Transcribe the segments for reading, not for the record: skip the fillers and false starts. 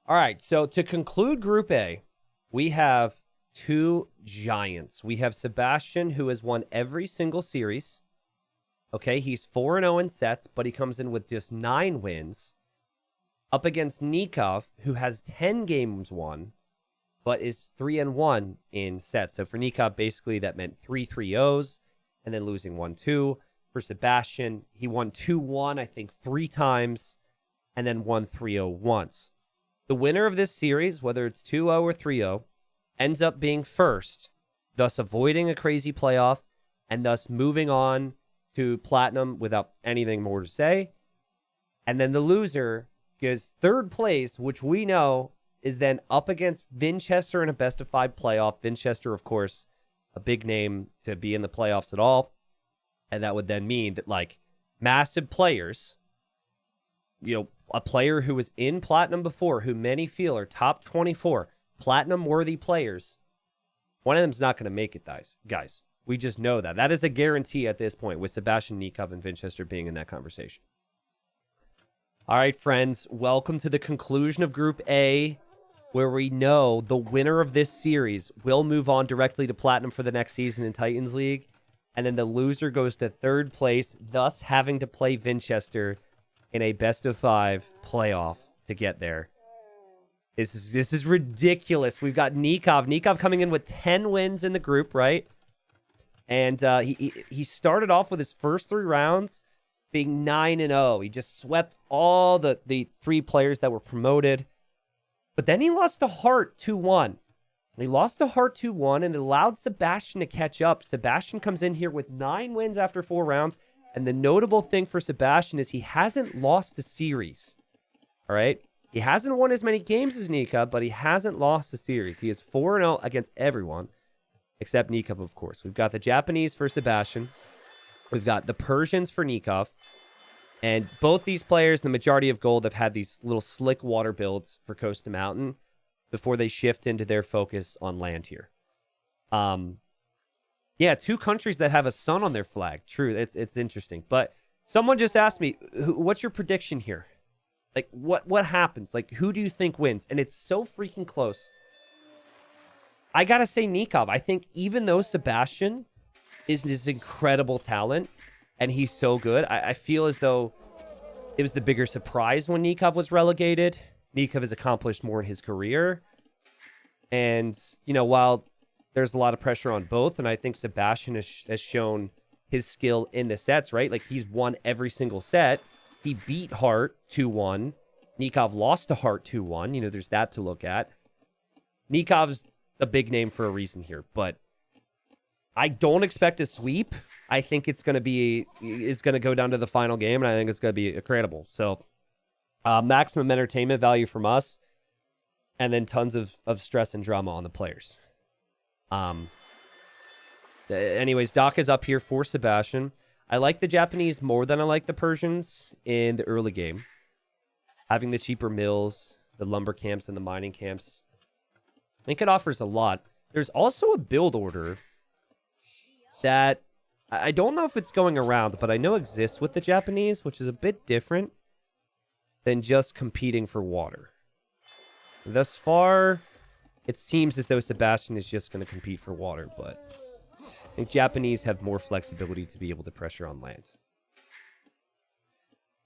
All right, so to conclude Group A, we have two giants. We have Sebastian, who has won every single series. Okay, he's 4-0 in sets, but he comes in with just 9 wins. Up against Nicov, who has 10 games won, but is 3-1 in sets. So for Nicov, basically that meant 3 3-0s and then losing 1-2. For Sebastian, he won 2-1, I think, 3 times, and then won 3-0 once. The winner of this series, whether it's 2-0 or 3-0, ends up being first, thus avoiding a crazy playoff, and thus moving on to Platinum without anything more to say. And then the loser gets third place, which we know is then up against Winchester in a best-of-5 playoff. Winchester, of course, a big name to be in the playoffs at all. And that would then mean that, like, massive players, a player who was in Platinum before, who many feel are top 24 Platinum-worthy players, one of them's not going to make it, guys. We just know that. That is a guarantee at this point, with Sebastian, Nicov, and Winchester being in that conversation. All right, friends, welcome to the conclusion of Group A, where we know the winner of this series will move on directly to Platinum for the next season in Titans League, and then the loser goes to third place, thus having to play Winchester in a best-of-5 playoff to get there. This is ridiculous. We've got Nicov coming in with 10 wins in the group, right? And he started off with his first 3 rounds being 9-0. He just swept all the 3 players that were promoted. But then he lost to Hart 2-1. He lost to Hart 2-1, and it allowed Sebastian to catch up. Sebastian comes in here with 9 wins after 4 rounds. And the notable thing for Sebastian is he hasn't lost a series. All right? He hasn't won as many games as Nicov, but he hasn't lost a series. He is 4-0 against everyone, except Nicov, of course. We've got the Japanese for Sebastian. We've got the Persians for Nicov. And both these players, the majority of gold, have had these little slick water builds for Coast to Mountain before they shift into their focus on land here. Yeah, 2 countries that have a sun on their flag. True, it's interesting. But someone just asked me, what's your prediction here? Like, what happens? Like, who do you think wins? And it's so freaking close. I gotta say Nicov. I think even though Sebastian is this incredible talent, and he's so good, I feel as though it was the bigger surprise when Nicov was relegated. Nicov has accomplished more in his career. And, while there's a lot of pressure on both, and I think Sebastian has shown his skill in the sets, right? Like, he's won every single set. He beat Hart 2-1. Nicov lost to Hart 2-1. There's that to look at. Nikov's a big name for a reason here, but I don't expect a sweep. I think it's going to go down to the final game, and I think it's going to be incredible. So, maximum entertainment value from us, and then tons of stress and drama on the players. Anyways, Doc is up here for Sebastian. I like the Japanese more than I like the Persians in the early game. Having the cheaper mills, the lumber camps, and the mining camps, I think it offers a lot. There's also a build order that I don't know if it's going around, but I know exists with the Japanese, which is a bit different than just competing for water. Thus far, it seems as though Sebastian is just going to compete for water, but I think Japanese have more flexibility to be able to pressure on land.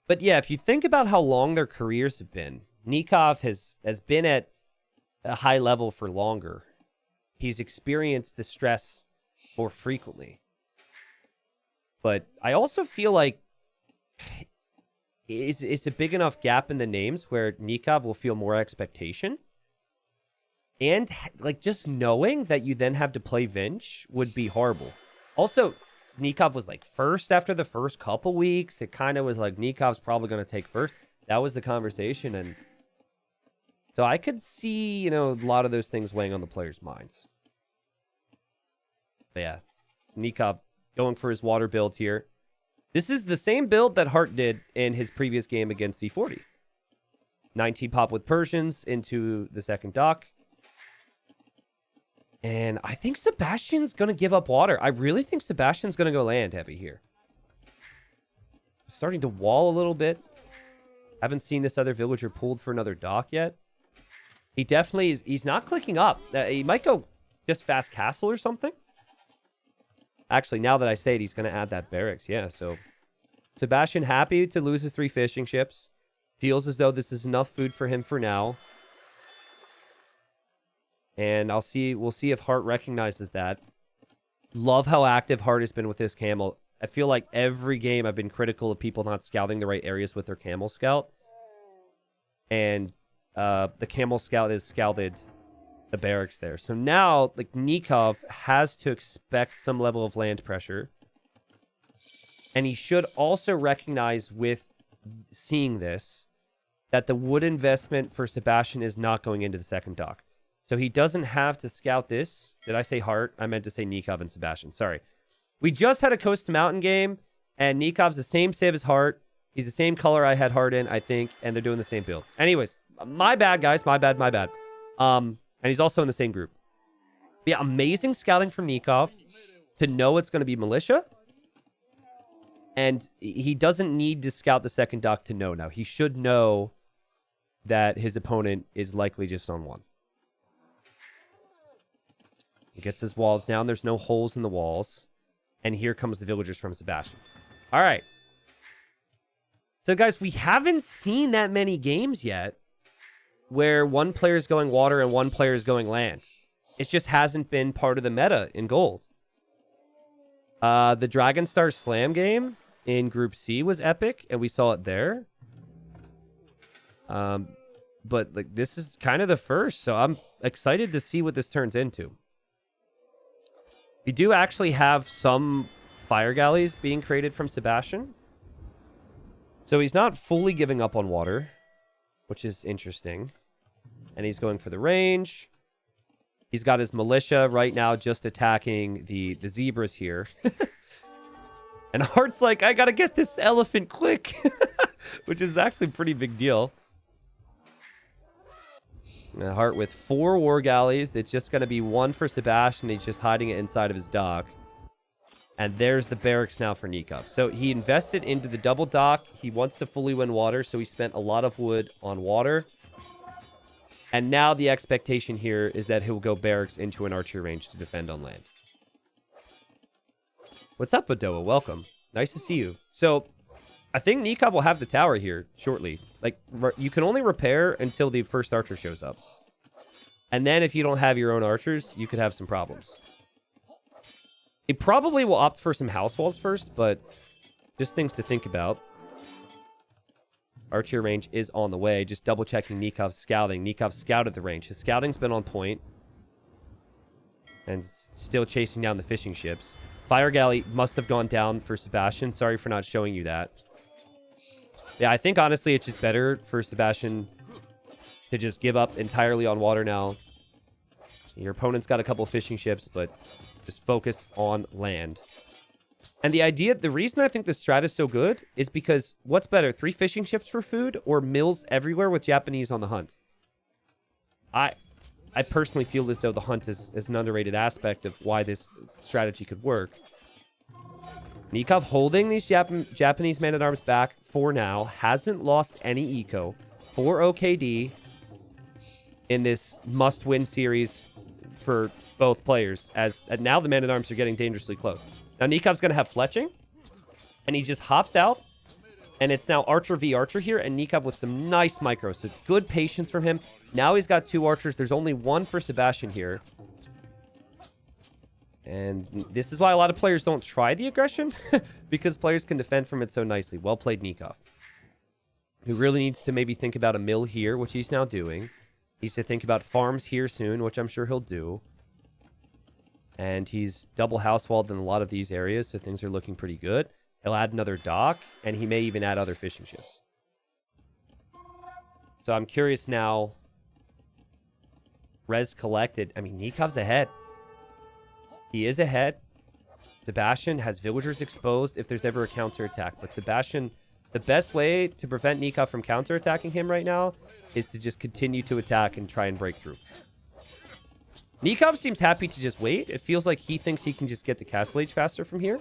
But yeah, if you think about how long their careers have been, Nicov has been at a high level for longer. He's experienced the stress more frequently. But I also feel like it's a big enough gap in the names where Nicov will feel more expectation. And like just knowing that you then have to play Vinch would be horrible. Also, Nicov was like first after the first couple weeks. It kind of was like Nikov's probably going to take first. That was the conversation. And so I could see, a lot of those things weighing on the players' minds. But yeah, Nicov going for his water build here. This is the same build that Hart did in his previous game against C40. 19 pop with Persians into the second dock. And I think Sebastian's going to give up water. I really think Sebastian's going to go land heavy here. Starting to wall a little bit. Haven't seen this other villager pulled for another dock yet. He definitely is. He's not clicking up. He might go just fast castle or something. Actually, now that I say it, he's going to add that barracks. Yeah, so Sebastian happy to lose his 3 fishing ships. Feels as though this is enough food for him for now. And we'll see if Hart recognizes that. Love how active Hart has been with his camel. I feel like every game I've been critical of people not scouting the right areas with their camel scout. And the camel scout has scouted the barracks there. So now, like, Nicov has to expect some level of land pressure. And he should also recognize with seeing this that the wood investment for Sebastian is not going into the second dock. So he doesn't have to scout this. Did I say Hart? I meant to say Nicov and Sebastian. Sorry. We just had a Coast to Mountain game, and Nikov's the same save as Hart. He's the same color I had Hart in, I think, and they're doing the same build. Anyways, my bad, guys. My bad. And he's also in the same group. Yeah, amazing scouting from Nicov to know it's going to be militia. And he doesn't need to scout the second dock to know now. He should know that his opponent is likely just on 1. He gets his walls down. There's no holes in the walls. And here comes the villagers from Sebastian. All right. So, guys, we haven't seen that many games yet where one player is going water and one player is going land. It just hasn't been part of the meta in gold. The Dragon Star Slam game in Group C was epic, and we saw it there. But like, this is kind of the first, so I'm excited to see what this turns into. We do actually have some fire galleys being created from Sebastian. So he's not fully giving up on water, which is interesting. And he's going for the range. He's got his militia right now just attacking the zebras here. And Hart's like, I gotta get this elephant quick. Which is actually a pretty big deal. And Hart with 4 war galleys. It's just going to be 1 for Sebastian. He's just hiding it inside of his dock. And there's the barracks now for Nicov. So he invested into the double dock. He wants to fully win water, so he spent a lot of wood on water. And now the expectation here is that he'll go barracks into an archer range to defend on land. What's up, Badoa? Welcome. Nice to see you. So I think Nicov will have the tower here shortly. Like, you can only repair until the first archer shows up. And then if you don't have your own archers, you could have some problems. He probably will opt for some house walls first, but just things to think about. Archer range is on the way. Just double checking Nikov's scouting. Nicov scouted the range. His scouting's been on point. And still chasing down the fishing ships. Fire galley must have gone down for Sebastian. Sorry for not showing you that. Yeah, I think honestly it's just better for Sebastian to just give up entirely on water now. Your opponent's got a couple fishing ships, but just focus on land. And the reason I think the strat is so good is because what's better, 3 fishing ships for food or mills everywhere with Japanese on the hunt? I personally feel as though the hunt is an underrated aspect of why this strategy could work. Nicov holding these Japanese man-at-arms back for now. Hasn't lost any eco. 4 OKD in this must-win series for both players. As now the man-at-arms are getting dangerously close. Now Nikov's going to have fletching. And he just hops out. And it's now Archer v Archer here. And Nicov with some nice micros. So good patience from him. Now he's got 2 archers. There's only 1 for Sebastian here. And this is why a lot of players don't try the aggression. Because players can defend from it so nicely. Well played, Nicov. Who really needs to maybe think about a mill here, which he's now doing. He needs to think about farms here soon, which I'm sure he'll do. And he's double house-walled in a lot of these areas, so things are looking pretty good. He'll add another dock, and he may even add other fishing ships. So I'm curious now. Res collected. I mean, Nikov's ahead. He is ahead. Sebastian has villagers exposed if there's ever a counterattack. But Sebastian, the best way to prevent Nicov from counterattacking him right now is to just continue to attack and try and break through. Nicov seems happy to just wait. It feels like he thinks he can just get to Castle Age faster from here.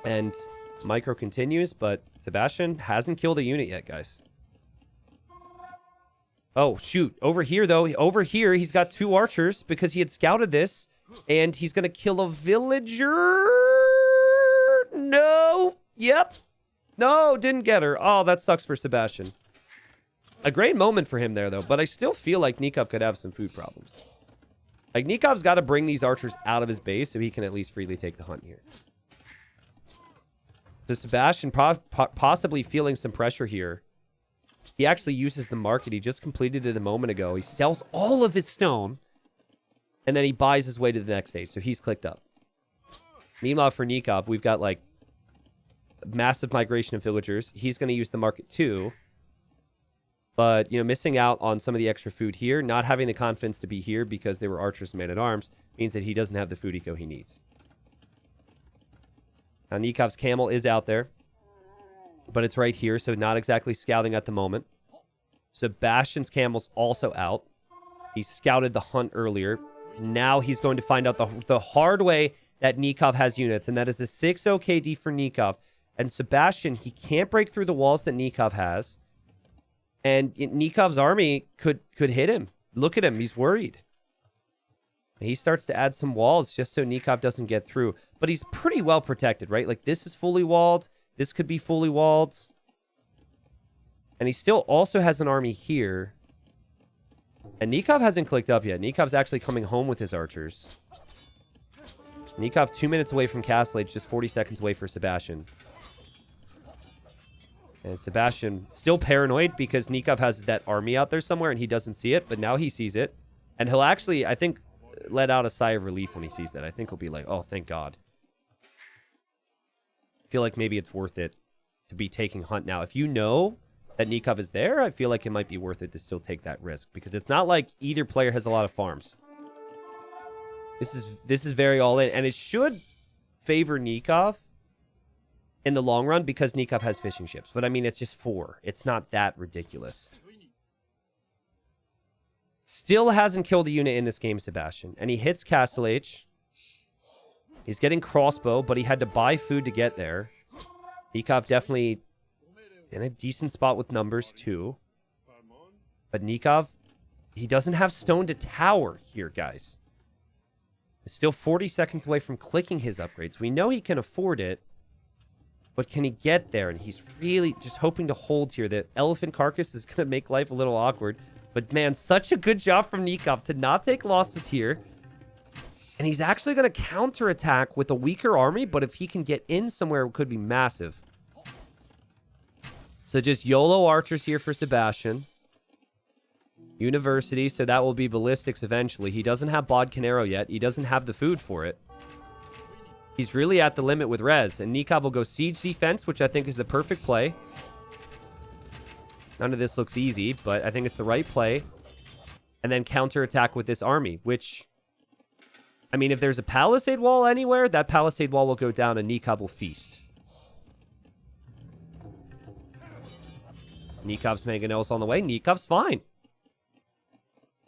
And micro continues, but Sebastian hasn't killed a unit yet, guys. Oh, shoot. Over here, though. Over here, he's got 2 archers because he had scouted this. And he's going to kill a villager. No. Yep. No, didn't get her. Oh, that sucks for Sebastian. A great moment for him there, though. But I still feel like Nicov could have some food problems. Like, Nikov's got to bring these archers out of his base so he can at least freely take the hunt here. So Sebastian possibly feeling some pressure here. He actually uses the market. He just completed it a moment ago. He sells all of his stone. And then he buys his way to the next stage. So he's clicked up. Meanwhile, for Nicov, we've got, like, massive migration of villagers. He's going to use the market too. But, you know, missing out on some of the extra food here, not having the confidence to be here because they were archers and men-at-arms, means that he doesn't have the food eco he needs. Now, Nikov's camel is out there. But it's right here, so not exactly scouting at the moment. Sebastian's camel's also out. He scouted the hunt earlier. Now he's going to find out the hard way that Nicov has units, and that is a 6-0 KD for Nicov. And Sebastian, he can't break through the walls that Nicov has. And Nikov's army could hit him. Look at him. He's worried. He starts to add some walls just so Nicov doesn't get through. But he's pretty well protected, right? Like, this is fully walled. This could be fully walled. And he still also has an army here. And Nicov hasn't clicked up yet. Nikov's actually coming home with his archers. Nicov 2 minutes away from Castle Age, just 40 seconds away for Sebastian. And Sebastian still paranoid because Nicov has that army out there somewhere and he doesn't see it, but now he sees it. And he'll actually, I think, let out a sigh of relief when he sees that. I think he'll be like, oh, thank God. I feel like maybe it's worth it to be taking hunt now. If you know that Nicov is there, I feel like it might be worth it to still take that risk because it's not like either player has a lot of farms. This is very all in, and it should favor Nicov in the long run because Nicov has fishing ships. But I mean, it's just 4. It's not that ridiculous. Still hasn't killed a unit in this game, Sebastian, and he hits Castle H. He's getting crossbow, but he had to buy food to get there. Nicov definitely in a decent spot with numbers, too. But Nicov, he doesn't have stone to tower here, guys. He's still 40 seconds away from clicking his upgrades. We know he can afford it, but can he get there? And he's really just hoping to hold here. The elephant carcass is going to make life a little awkward. But, man, such a good job from Nicov to not take losses here. And he's actually going to counterattack with a weaker army, but if he can get in somewhere, it could be massive. So just YOLO archers here for Sebastian. University, so that will be ballistics eventually. He doesn't have Bodcanero yet. He doesn't have the food for it. He's really at the limit with res. And Nicov will go siege defense, which I think is the perfect play. None of this looks easy, but I think it's the right play. And then counterattack with this army, which... I mean, if there's a palisade wall anywhere, that palisade wall will go down and Nicov will feast. Nikov's mangonels on the way. Nikov's fine.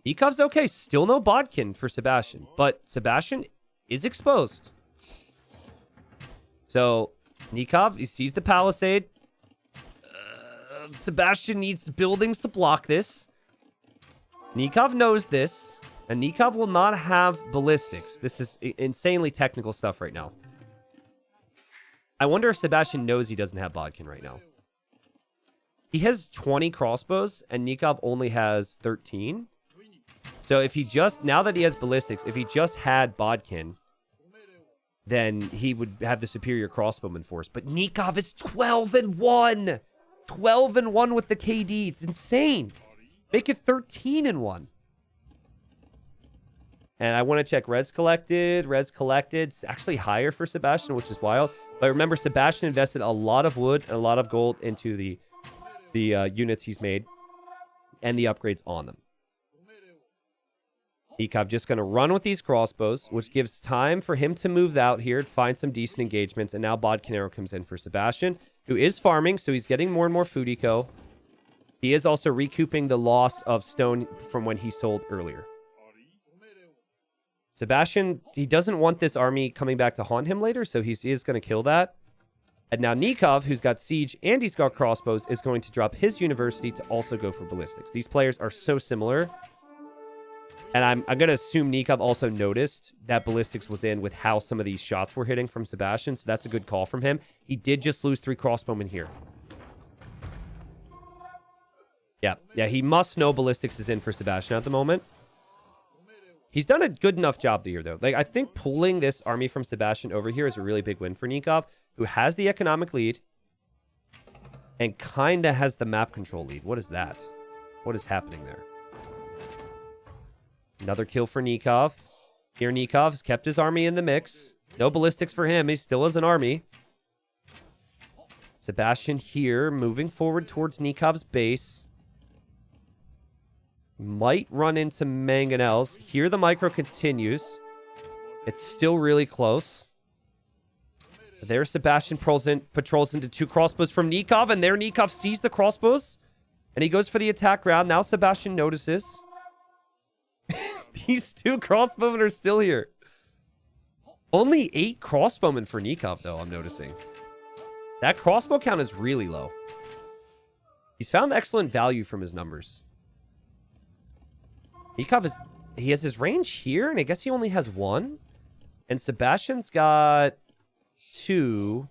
Nikov's okay. Still no bodkin for Sebastian. But Sebastian is exposed. So, Nicov, he sees the palisade. Sebastian needs buildings to block this. Nicov knows this. And Nicov will not have ballistics. This is insanely technical stuff right now. I wonder if Sebastian knows he doesn't have bodkin right now. He has 20 crossbows, and Nicov only has 13. So if he just, now that he has ballistics, if he just had bodkin, then he would have the superior crossbowman force. But Nicov is 12-1. 12-1 with the KD. It's insane. Make it 13-1. And I want to check res collected. Res collected. It's actually higher for Sebastian, which is wild. But remember, Sebastian invested a lot of wood and a lot of gold into the units he's made and the upgrades on them. Nicov just going to run with these crossbows, which gives time for him to move out here, find some decent engagements. And now Bodcanero comes in for Sebastian, who is farming, so he's getting more and more food eco. He is also recouping the loss of stone from when he sold earlier. Sebastian, he doesn't want this army coming back to haunt him later, so he is going to kill that. And now Nicov, who's got siege and he's got crossbows, is going to drop his university to also go for ballistics. These players are so similar. And I'm going to assume Nicov also noticed that ballistics was in with how some of these shots were hitting from Sebastian. So that's a good call from him. He did just lose 3 crossbowmen here. Yeah, he must know ballistics is in for Sebastian at the moment. He's done a good enough job here, though. Like, I think pulling this army from Sebastian over here is a really big win for Nicov, who has the economic lead and kind of has the map control lead. What is that? What is happening there? Another kill for Nicov. Here, Nicov has kept his army in the mix. No ballistics for him. He still has an army. Sebastian here, moving forward towards Nikov's base. Might run into mangonels. Here the micro continues. It's still really close. There Sebastian patrols into 2 crossbows from Nicov, and there Nicov sees the crossbows, and he goes for the attack round. Now Sebastian notices. These 2 crossbowmen are still here. Only 8 crossbowmen for Nicov, though, I'm noticing. That crossbow count is really low. He's found excellent value from his numbers. Nicov he has his range here, and I guess he only has 1. And Sebastian's got 2.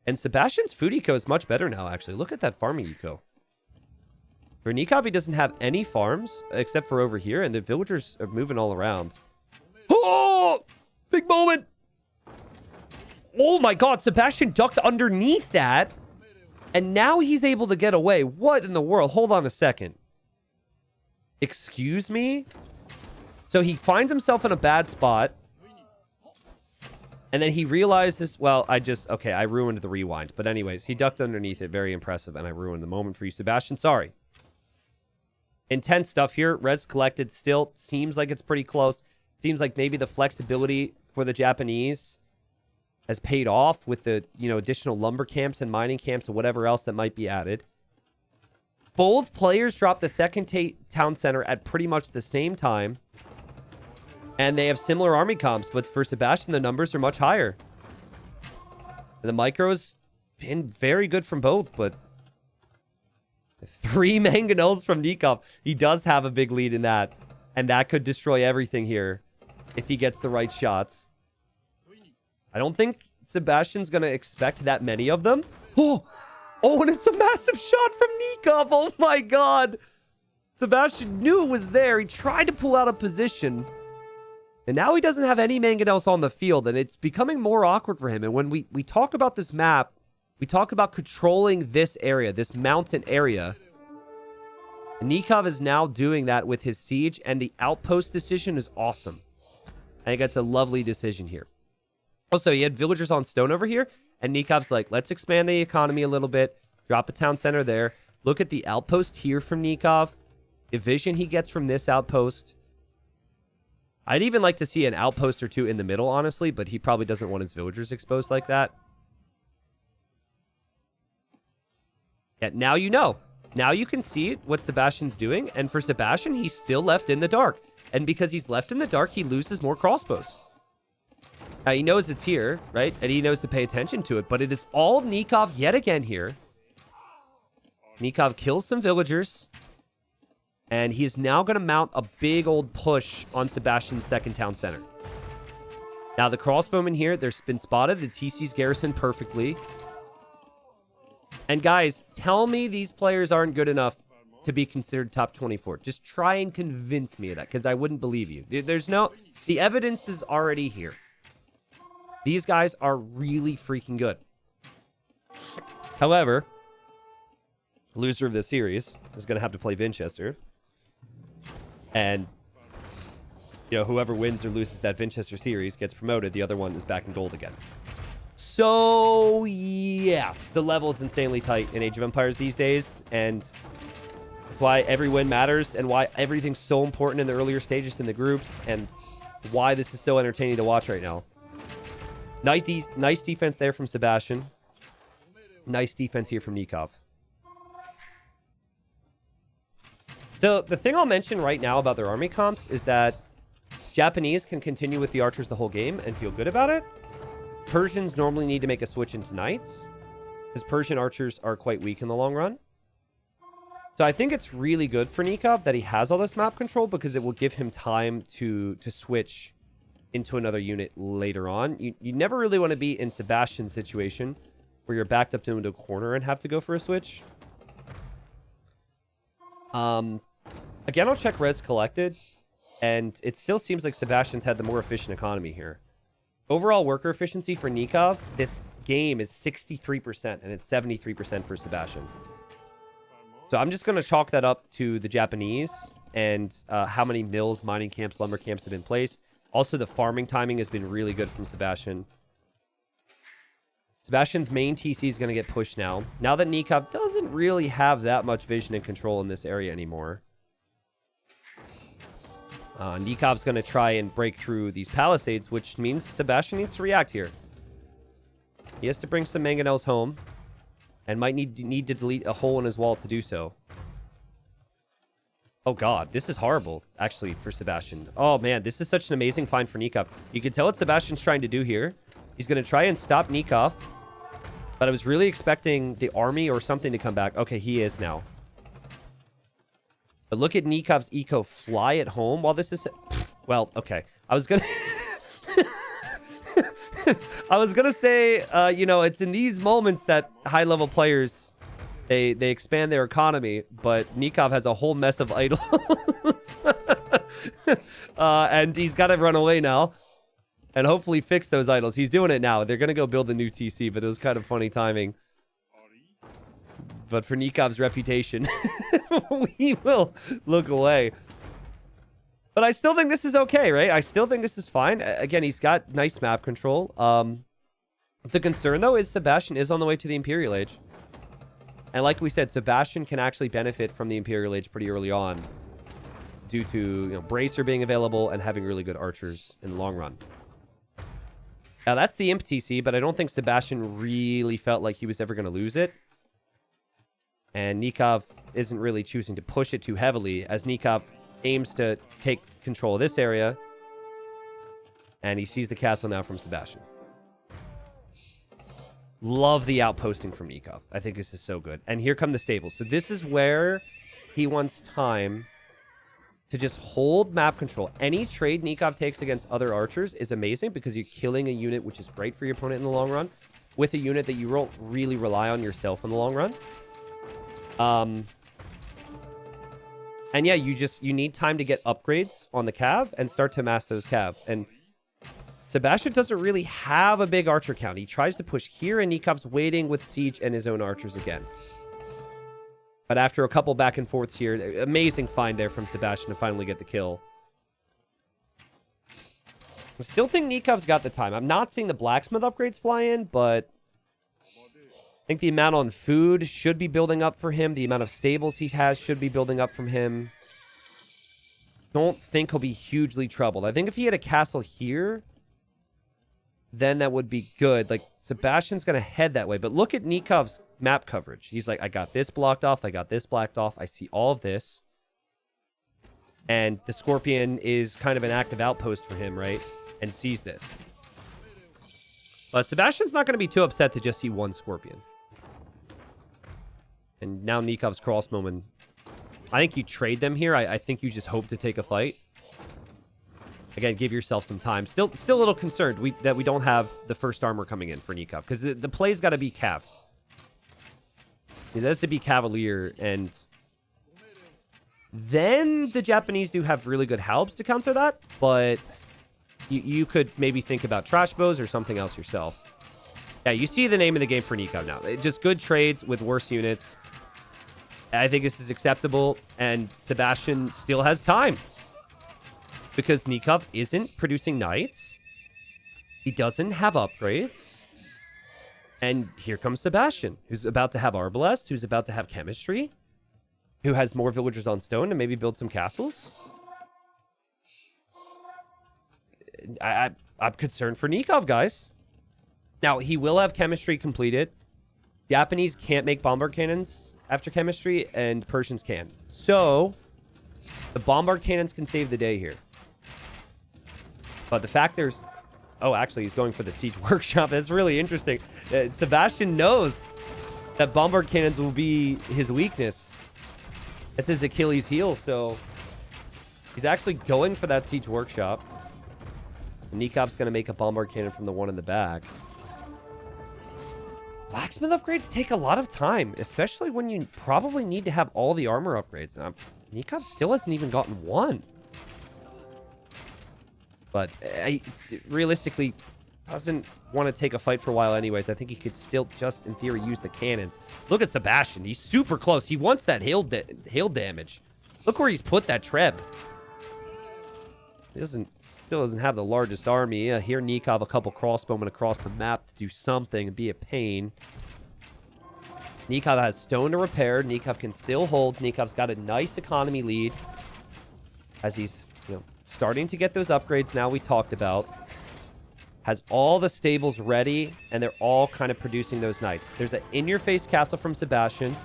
And Sebastian's food eco is much better now, actually. Look at that farming eco. For Nicov, he doesn't have any farms, except for over here, and the villagers are moving all around. Oh! Big moment! Oh my god, Sebastian ducked underneath that, and now he's able to get away. What in the world? Hold on a second. Excuse me? So he finds himself in a bad spot. And then he realizes, well, okay, I ruined the rewind. But anyways, he ducked underneath it. Very impressive. And I ruined the moment for you, Sebastian. Sorry. Intense stuff here. Res collected still seems like it's pretty close. Seems like maybe the flexibility for the Japanese has paid off with the, additional lumber camps and mining camps and whatever else that might be added. Both players dropped the second town center at pretty much the same time. And they have similar army comps, but for Sebastian, the numbers are much higher. And the micro's been very good from both, but 3 mangonels from Nicov. He does have a big lead in that. And that could destroy everything here if he gets the right shots. I don't think Sebastian's going to expect that many of them. Oh, and it's a massive shot from Nicov. Oh my god. Sebastian knew it was there. He tried to pull out a position. And now he doesn't have any mangonels on the field. And it's becoming more awkward for him. And when we talk about this map, we talk about controlling this area, this mountain area. And Nicov is now doing that with his siege. And the outpost decision is awesome. I think that's a lovely decision here. Also, he had villagers on stone over here. And Nikov's like, let's expand the economy a little bit. Drop a town center there. Look at the outpost here from Nicov. The vision he gets from this outpost. I'd even like to see an outpost or 2 in the middle, honestly. But he probably doesn't want his villagers exposed like that. Yeah, now you know. Now you can see what Sebastian's doing. And for Sebastian, he's still left in the dark. And because he's left in the dark, he loses more crossbows. Now, he knows it's here, right? And he knows to pay attention to it. But it is all Nicov yet again here. Nicov kills some villagers. And he is now going to mount a big old push on Sebastian's second town center. Now, the crossbowmen here, they've been spotted. The TC's garrisoned perfectly. And guys, tell me these players aren't good enough to be considered top 24. Just try and convince me of that, because I wouldn't believe you. The evidence is already here. These guys are really freaking good. However, loser of the series is going to have to play Winchester. And, whoever wins or loses that Winchester series gets promoted. The other one is back in gold again. So, yeah. The level is insanely tight in Age of Empires these days. And that's why every win matters and why everything's so important in the earlier stages in the groups and why this is so entertaining to watch right now. Nice defense there from Sebastian. Nice defense here from Nicov. So the thing I'll mention right now about their army comps is that Japanese can continue with the archers the whole game and feel good about it. Persians normally need to make a switch into knights. His Persian archers are quite weak in the long run. So I think it's really good for Nicov that he has all this map control because it will give him time to switch into another unit later on. You never really want to be in Sebastian's situation where you're backed up into a corner and have to go for a switch. Again, I'll check res collected, and it still seems like Sebastian's had the more efficient economy here. Overall worker efficiency for Nicov this game is 63%, and it's 73% for Sebastian. So I'm just going to chalk that up to the Japanese and how many mills, mining camps, lumber camps have been placed. Also, the farming timing has been really good from Sebastian. Sebastian's main TC is going to get pushed now. Now that Nicov doesn't really have that much vision and control in this area anymore. Nikov's going to try and break through these palisades, which means Sebastian needs to react here. He has to bring some mangonels home and might need to delete a hole in his wall to do so. Oh god, this is horrible, actually, for Sebastian. Oh man, this is such an amazing find for Nicov. You can tell what Sebastian's trying to do here. He's going to try and stop Nicov, but I was really expecting the army or something to come back. Okay, he is now. But look at Nikov's eco fly at home while this is... Well, okay. I was going to... I was going to say, you know, it's in these moments that high-level players, they expand their economy, but Nicov has a whole mess of idols. And he's got to run away now and hopefully fix those idols. He's doing it now. They're going to go build a new TC, but it was kind of funny timing. But for Nikov's reputation, we will look away. But I still think this is okay, right? I still think this is fine. Again, he's got nice map control. The concern, though, is Sebastian is on the way to the Imperial Age. And like we said, Sebastian can actually benefit from the Imperial Age pretty early on due to, you know, Bracer being available and having really good archers in the long run. Now, that's the Imp TC, but I don't think Sebastian really felt like he was ever going to lose it. And Nicov isn't really choosing to push it too heavily as Nicov aims to take control of this area. And he sees the castle now from Sebastian. Love the outposting from Nicov. I think this is so good. And here come the stables. So this is where he wants time to just hold map control. Any trade Nicov takes against other archers is amazing because you're killing a unit which is great for your opponent in the long run with a unit that you won't really rely on yourself in the long run. And yeah, you need time to get upgrades on the cav and start to mass those cav. And Sebastian doesn't really have a big archer count. He tries to push here, and Nikov's waiting with siege and his own archers again. But after a couple back and forths here, amazing find there from Sebastian to finally get the kill. I still think Nikov's got the time. I'm not seeing the blacksmith upgrades fly in, but I think the amount on food should be building up for him. The amount of stables he has should be building up from him. Don't think he'll be hugely troubled. I think if he had a castle here, then that would be good. Like, Sebastian's going to head that way. But look at Nikov's map coverage. He's like, I got this blocked off. I got this blocked off. I see all of this. And the Scorpion is kind of an active outpost for him, right? And sees this. But Sebastian's not going to be too upset to just see one Scorpion. And now Nikov's crossbowman. I think you trade them here. I think you just hope to take a fight. Again, give yourself some time. Still a little concerned that we don't have the first armor coming in for Nicov. Because the play's got to be Cav. It has to be Cavalier. And then the Japanese do have really good halbs to counter that. But you could maybe think about trash bows or something else yourself. Yeah, you see the name of the game for Nicov now. Just good trades with worse units. I think this is acceptable. And Sebastian still has time. Because Nicov isn't producing knights. He doesn't have upgrades. And here comes Sebastian, who's about to have Arbalest, who's about to have chemistry, who has more villagers on stone to maybe build some castles. I'm concerned for Nicov, guys. Now, he will have chemistry completed. Japanese can't make bombard cannons after chemistry, and Persians can. So, the bombard cannons can save the day here. But the fact there's... Oh, actually, he's going for the siege workshop. That's really interesting. Sebastian knows that bombard cannons will be his weakness. It's his Achilles heel, so he's actually going for that siege workshop. Nikov's going to make a bombard cannon from the one in the back. Blacksmith upgrades take a lot of time, especially when you probably need to have all the armor upgrades. Now, Nicov still hasn't even gotten one. But realistically, doesn't want to take a fight for a while anyways. I think he could still just, in theory, use the cannons. Look at Sebastian. He's super close. He wants that hail damage. Look where he's put that Treb. He still doesn't have the largest army. Here, Nicov, a couple crossbowmen across the map to do something and be a pain. Nicov has stone to repair. Nicov can still hold. Nikov's got a nice economy lead as he's, starting to get those upgrades now we talked about. Has all the stables ready, and they're all kind of producing those knights. There's an in-your-face castle from Sebastian,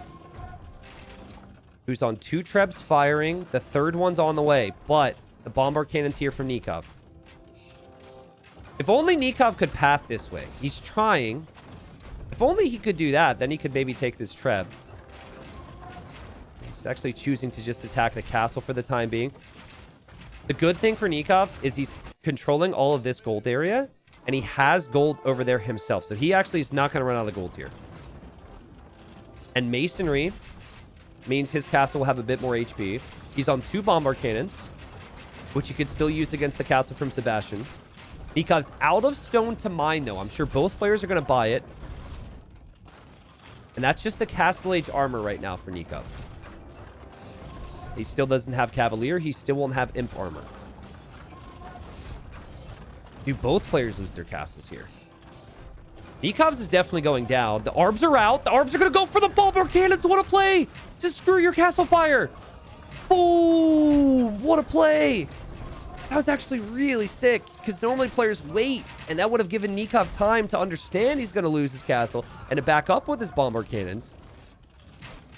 who's on 2 Trebs firing. The third one's on the way, but the bombard cannon's here from Nicov. If only Nicov could path this way. He's trying. If only he could do that, then he could maybe take this Treb. He's actually choosing to just attack the castle for the time being. The good thing for Nicov is he's controlling all of this gold area, and he has gold over there himself. So he actually is not going to run out of gold here. And masonry means his castle will have a bit more HP. He's on 2 bombard cannons, which you could still use against the castle from Sebastian. Nikov's out of stone to mine, though. I'm sure both players are going to buy it. And that's just the Castle Age armor right now for Nicov. He still doesn't have Cavalier. He still won't have Imp armor. Do both players lose their castles here? Nikov's is definitely going down. The arms are out. The arms are going to go for the bombard cannons. What a play! Just screw your castle fire. Boom! What a play! That was actually really sick, because normally players wait, and that would have given Nicov time to understand he's going to lose his castle and to back up with his bombard cannons.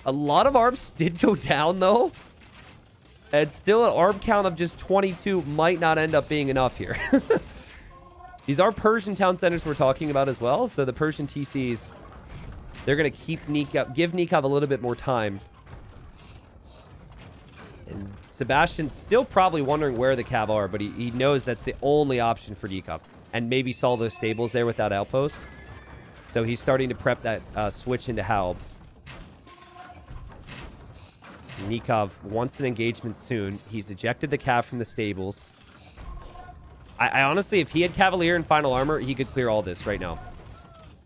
A lot of arms did go down, though. And still an arm count of just 22 might not end up being enough here. These are Persian town centers we're talking about as well, so the Persian TCs, they're going to keep give Nicov a little bit more time. And Sebastian's still probably wondering where the Cav are, but he knows that's the only option for Nicov. And maybe saw those stables there with that outpost. So he's starting to prep that switch into Halb. Nicov wants an engagement soon. He's ejected the Cav from the stables. I honestly, if he had Cavalier and Final Armor, he could clear all this right now.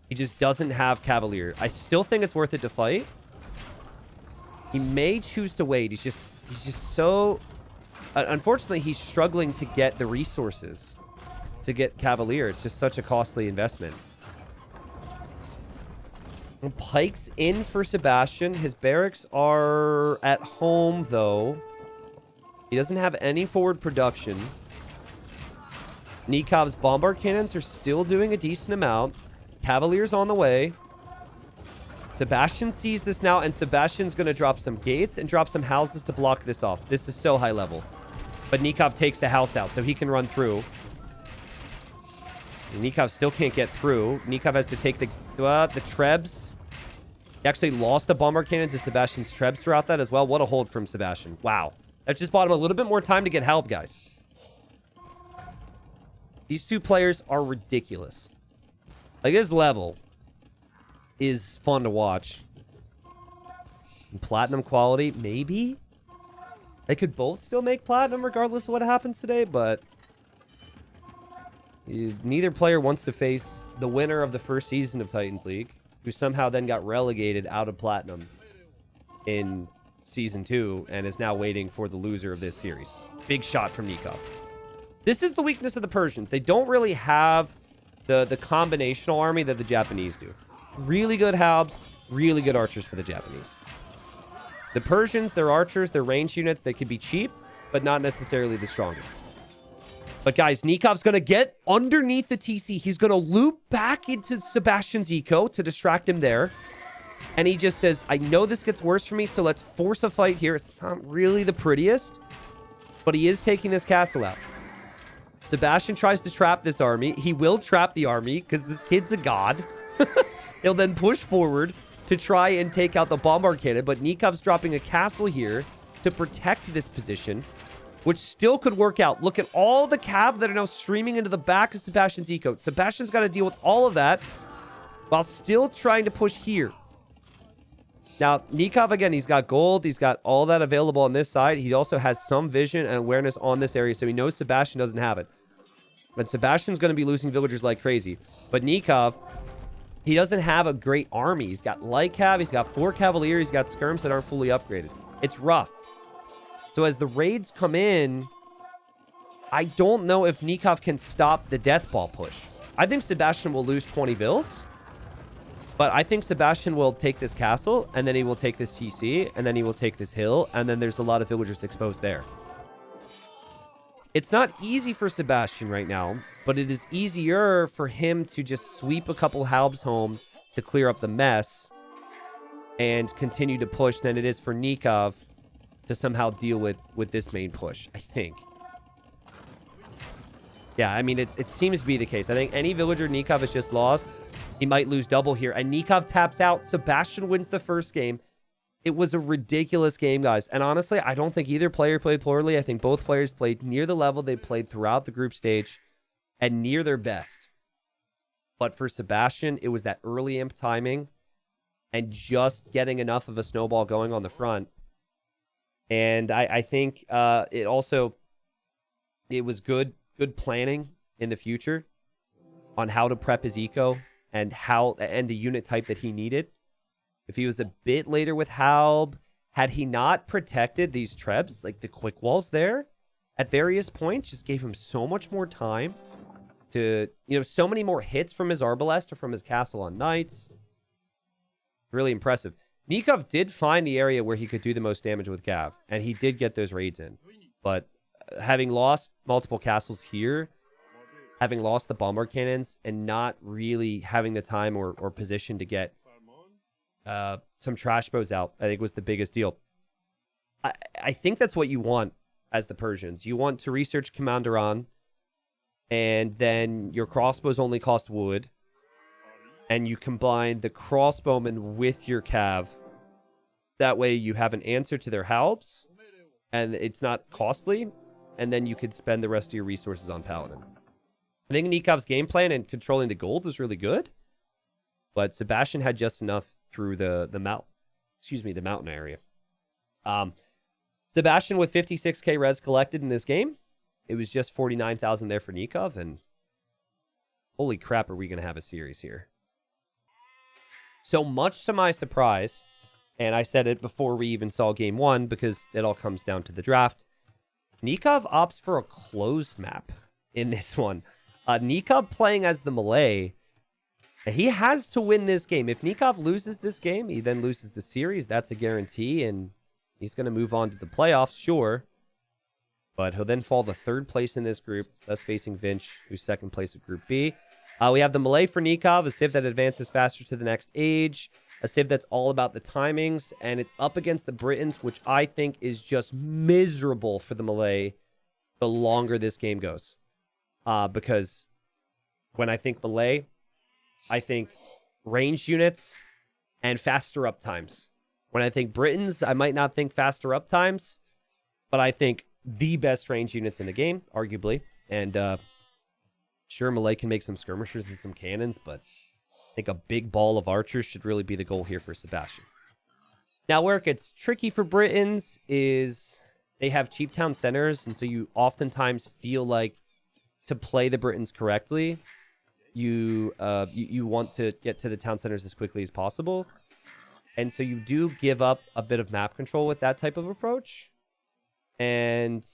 He just doesn't have Cavalier. I still think it's worth it to fight. He may choose to wait. He's just so... unfortunately, he's struggling to get the resources to get Cavalier. It's just such a costly investment. Pike's in for Sebastian. His barracks are at home, though. He doesn't have any forward production. Nikov's bombard cannons are still doing a decent amount. Cavalier's on the way. Sebastian sees this now, and Sebastian's going to drop some gates and drop some houses to block this off. This is so high level. But Nicov takes the house out, so he can run through. Nicov still can't get through. Nicov has to take the Trebs. He actually lost a bombard cannon to Sebastian's Trebs throughout that as well. What a hold from Sebastian. Wow. That just bought him a little bit more time to get help, guys. These two players are ridiculous. Like, his level is fun to watch. And platinum quality, maybe? They could both still make platinum regardless of what happens today, but... neither player wants to face the winner of the first season of Titans League, who somehow then got relegated out of platinum in season 2 and is now waiting for the loser of this series. Big shot from Nicov. This is the weakness of the Persians. They don't really have the combinational army that the Japanese do. Really good Halbs, really good archers for the Japanese. The Persians, their archers, their range units, they could be cheap, but not necessarily the strongest. But guys, Nikov's going to get underneath the TC. He's going to loop back into Sebastian's eco to distract him there. And he just says, I know this gets worse for me, so let's force a fight here. It's not really the prettiest, but he is taking this castle out. Sebastian tries to trap this army. He will trap the army because this kid's a god. He'll then push forward to try and take out the bombard cannon, but Nikov's dropping a castle here to protect this position, which still could work out. Look at all the cav that are now streaming into the back of Sebastian's eco. Sebastian's got to deal with all of that while still trying to push here. Now, Nicov, again, he's got gold. He's got all that available on this side. He also has some vision and awareness on this area, so he knows Sebastian doesn't have it. But Sebastian's going to be losing villagers like crazy. But Nicov, he doesn't have a great army. He's got light cav. He's got 4 cavalier. He's got skirms that aren't fully upgraded. It's rough. So as the raids come in, I don't know if Nicov can stop the death ball push. I think Sebastian will lose 20 vills. But I think Sebastian will take this castle, and then he will take this TC, and then he will take this hill, and then there's a lot of villagers exposed there. It's not easy for Sebastian right now, but it is easier for him to just sweep a couple halbs home to clear up the mess and continue to push than it is for Nicov to somehow deal with this main push, I think. Yeah, I mean, it seems to be the case. I think any villager Nicov has just lost, he might lose double here. And Nicov taps out. Sebastian wins the first game. It was a ridiculous game, guys. And honestly, I don't think either player played poorly. I think both players played near the level they played throughout the group stage and near their best. But for Sebastian, it was that early imp timing and just getting enough of a snowball going on the front. And I think it was good planning in the future on how to prep his eco and the unit type that he needed. If he was a bit later with Halb, had he not protected these trebs, like the quick walls there at various points, just gave him so much more time to, so many more hits from his Arbalest or from his castle on knights. Really impressive. Nicov did find the area where he could do the most damage with Cav, and he did get those raids in. But having lost multiple castles here, having lost the bombard cannons, and not really having the time or position to get some trash bows out, I think was the biggest deal. I think that's what you want as the Persians. You want to research Commanderon, and then your crossbows only cost wood, and you combine the crossbowmen with your cav. That way you have an answer to their halbs, and it's not costly, and then you could spend the rest of your resources on Paladin. I think Nikov's game plan and controlling the gold was really good, but Sebastian had just enough through the mountain area. Sebastian with 56k res collected in this game. It was just 49,000 there for Nicov, and holy crap, are we going to have a series here. So much to my surprise, and I said it before we even saw game one because it all comes down to the draft, Nicov opts for a closed map in this one. Nicov playing as the Malay, he has to win this game. If Nicov loses this game, he then loses the series. That's a guarantee, and he's going to move on to the playoffs, sure. But he'll then fall to 3rd place in this group, thus facing Vinch, who's 2nd place of Group B. We have the Malay for Nicov, a civ that advances faster to the next age, a civ that's all about the timings, and it's up against the Britons, which I think is just miserable for the Malay the longer this game goes. Because when I think Malay, I think ranged units and faster up times. When I think Britons, I might not think faster up times, but I think the best range units in the game, arguably. And sure, Malay can make some skirmishers and some cannons, but I think a big ball of archers should really be the goal here for Sebastian. Now, where it gets tricky for Britons is they have cheap town centers, and so you oftentimes feel like to play the Britons correctly, you want to get to the town centers as quickly as possible. And so you do give up a bit of map control with that type of approach. And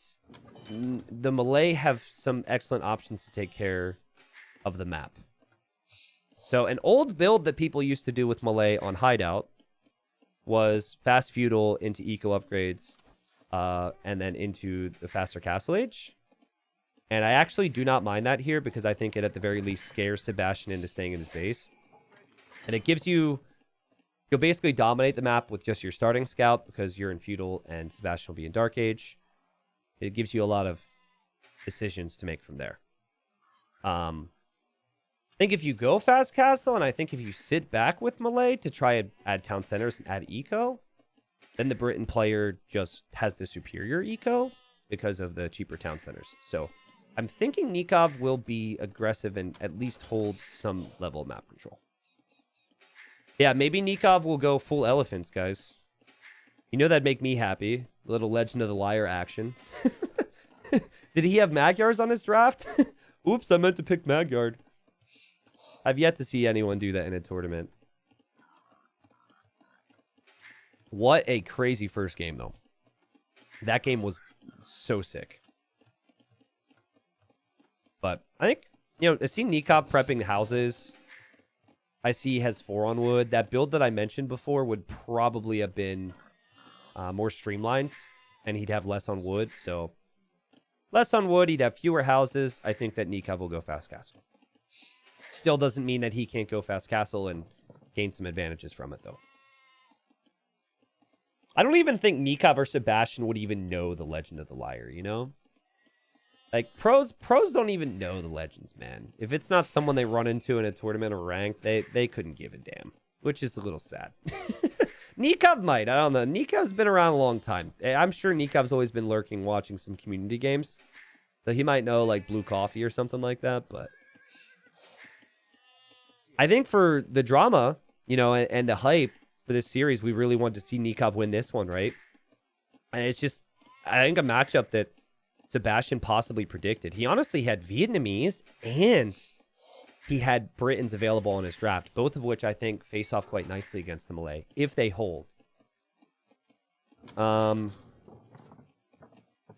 the Malay have some excellent options to take care of the map. So an old build that people used to do with Malay on Hideout was fast feudal into eco upgrades, and then into the faster castle age. And I actually do not mind that here because I think it at the very least scares Sebastian into staying in his base. And it gives you... You'll basically dominate the map with just your starting scout because you're in feudal and Sebastian will be in dark age. It gives you a lot of decisions to make from there. think if you go fast castle, and I think if you sit back with Malay to try and add town centers and add eco, then the Britain player just has the superior eco because of the cheaper town centers. So I'm thinking Nicov will be aggressive and at least hold some level of map control. Yeah, maybe Nicov will go full elephants, guys. You know that'd make me happy. A little Legend of the Liar action. Did he have Magyars on his draft? Oops, I meant to pick Magyard. I've yet to see anyone do that in a tournament. What a crazy first game, though. That game was so sick. But I think, I see Nicov prepping houses. I see he has 4 on wood. That build that I mentioned before would probably have been more streamlined, and he'd have less on wood. So less on wood, he'd have fewer houses. I think that Nicov will go fast castle. Still doesn't mean that he can't go fast castle and gain some advantages from it, though. I don't even think Nicov or Sebastian would even know the Legend of the Liar, you know? Like, pros don't even know the legends, man. If it's not someone they run into in a tournament or rank, they couldn't give a damn, which is a little sad. Nicov might. I don't know. Nikov's been around a long time. I'm sure Nikov's always been lurking, watching some community games. So he might know, like, Blue Coffee or something like that, but I think for the drama, and the hype for this series, we really want to see Nicov win this one, right? And it's just, I think, a matchup that Sebastian possibly predicted. He honestly had Vietnamese and he had Britons available on his draft, both of which I think face off quite nicely against the Malay, if they hold. So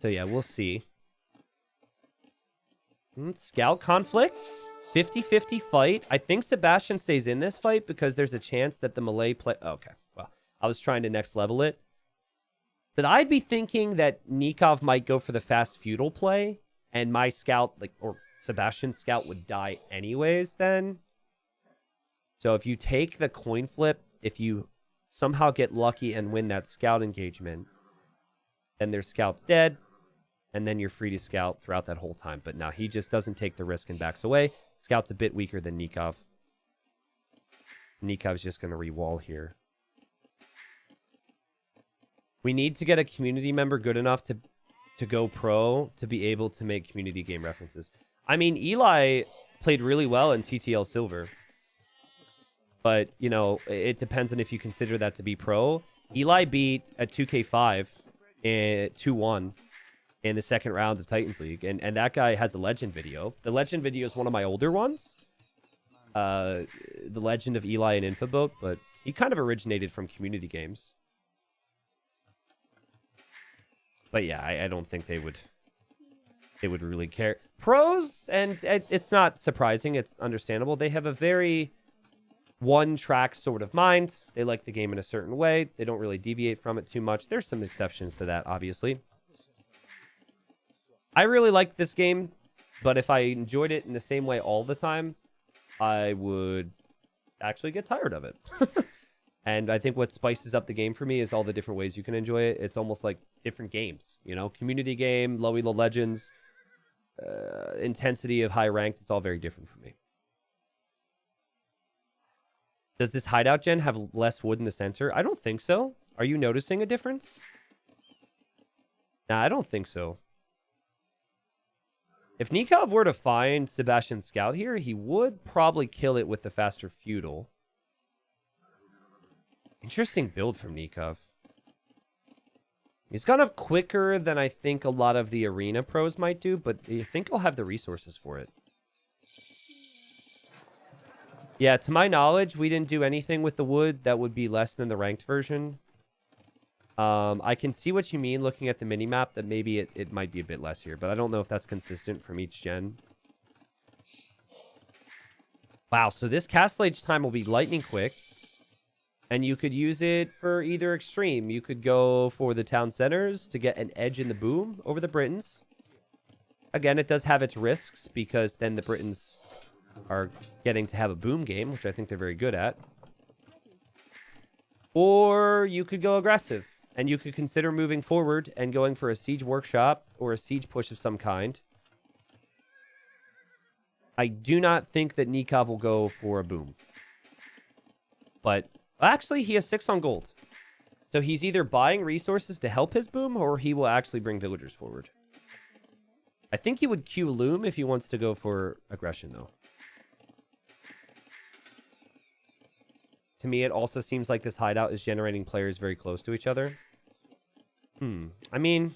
yeah, we'll see. Scout conflicts. 50-50 fight. I think Sebastian stays in this fight because there's a chance that the Malay play... Okay, well, I was trying to next level it. But I'd be thinking that Nicov might go for the fast feudal play, and my scout, or Sebastian's scout, would die anyways then. So if you take the coin flip, if you somehow get lucky and win that scout engagement, then their scout's dead, and then you're free to scout throughout that whole time. But now he just doesn't take the risk and backs away. Scout's a bit weaker than Nicov. Nikov's just going to re-wall here. We need to get a community member good enough to go pro to be able to make community game references. I mean, Eli played really well in TTL Silver. But, it depends on if you consider that to be pro. Eli beat a 2K5 2-1 in the second round of Titans League. And that guy has a legend video. The legend video is one of my older ones. The Legend of Eli and Infoboat. But he kind of originated from community games. But yeah, I don't think they would really care. Pros, and it's not surprising, it's understandable. They have a very one-track sort of mind. They like the game in a certain way. They don't really deviate from it too much. There's some exceptions to that, obviously. I really like this game, but if I enjoyed it in the same way all the time, I would actually get tired of it. And I think what spices up the game for me is all the different ways you can enjoy it. It's almost like different games, community game, low elo legends, intensity of high ranked. It's all very different for me. Does this hideout gen have less wood in the center? I don't think so. Are you noticing a difference? Nah, I don't think so. If Nicov were to find Sebastian Scout here, he would probably kill it with the faster feudal. Interesting build from Nicov. He's gone up quicker than I think a lot of the arena pros might do, but I think he'll have the resources for it. Yeah, to my knowledge, we didn't do anything with the wood that would be less than the ranked version. I can see what you mean looking at the minimap, that maybe it might be a bit less here, but I don't know if that's consistent from each gen. Wow, so this castle age time will be lightning quick. And you could use it for either extreme. You could go for the town centers to get an edge in the boom over the Britons. Again, it does have its risks because then the Britons are getting to have a boom game, which I think they're very good at. Or you could go aggressive, and you could consider moving forward and going for a siege workshop or a siege push of some kind. I do not think that Nicov will go for a boom. But actually, he has 6 on gold. So he's either buying resources to help his boom, or he will actually bring villagers forward. I think he would queue Loom if he wants to go for aggression, though. To me, it also seems like this hideout is generating players very close to each other. I mean,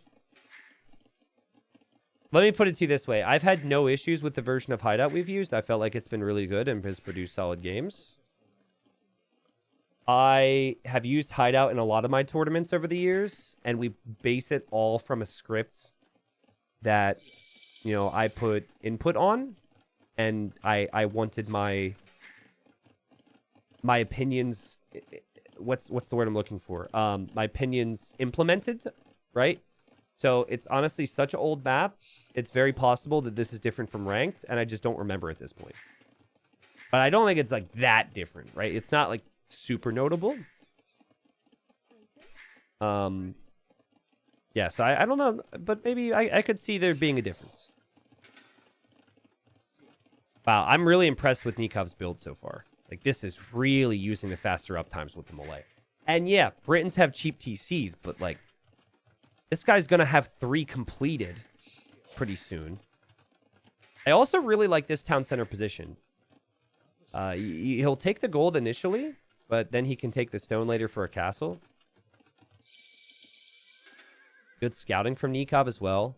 let me put it to you this way. I've had no issues with the version of hideout we've used. I felt like it's been really good and has produced solid games. I have used hideout in a lot of my tournaments over the years, and we base it all from a script that, you know, I put input on, and I wanted my opinions. What's the word I'm looking for? My opinions implemented, right? So it's honestly such an old map. It's very possible that this is different from ranked, and I just don't remember at this point. But I don't think it's like that different, right? It's not like super notable. Yeah, so I don't know, but maybe I could see there being a difference. Wow, I'm really impressed with Nikov's build so far. Like, this is really using the faster uptimes with the melee. And yeah, Britons have cheap TCs, but like, this guy's gonna have 3 completed pretty soon. I also really like this town center position. He'll take the gold initially, but then he can take the stone later for a castle. Good scouting from Nicov as well.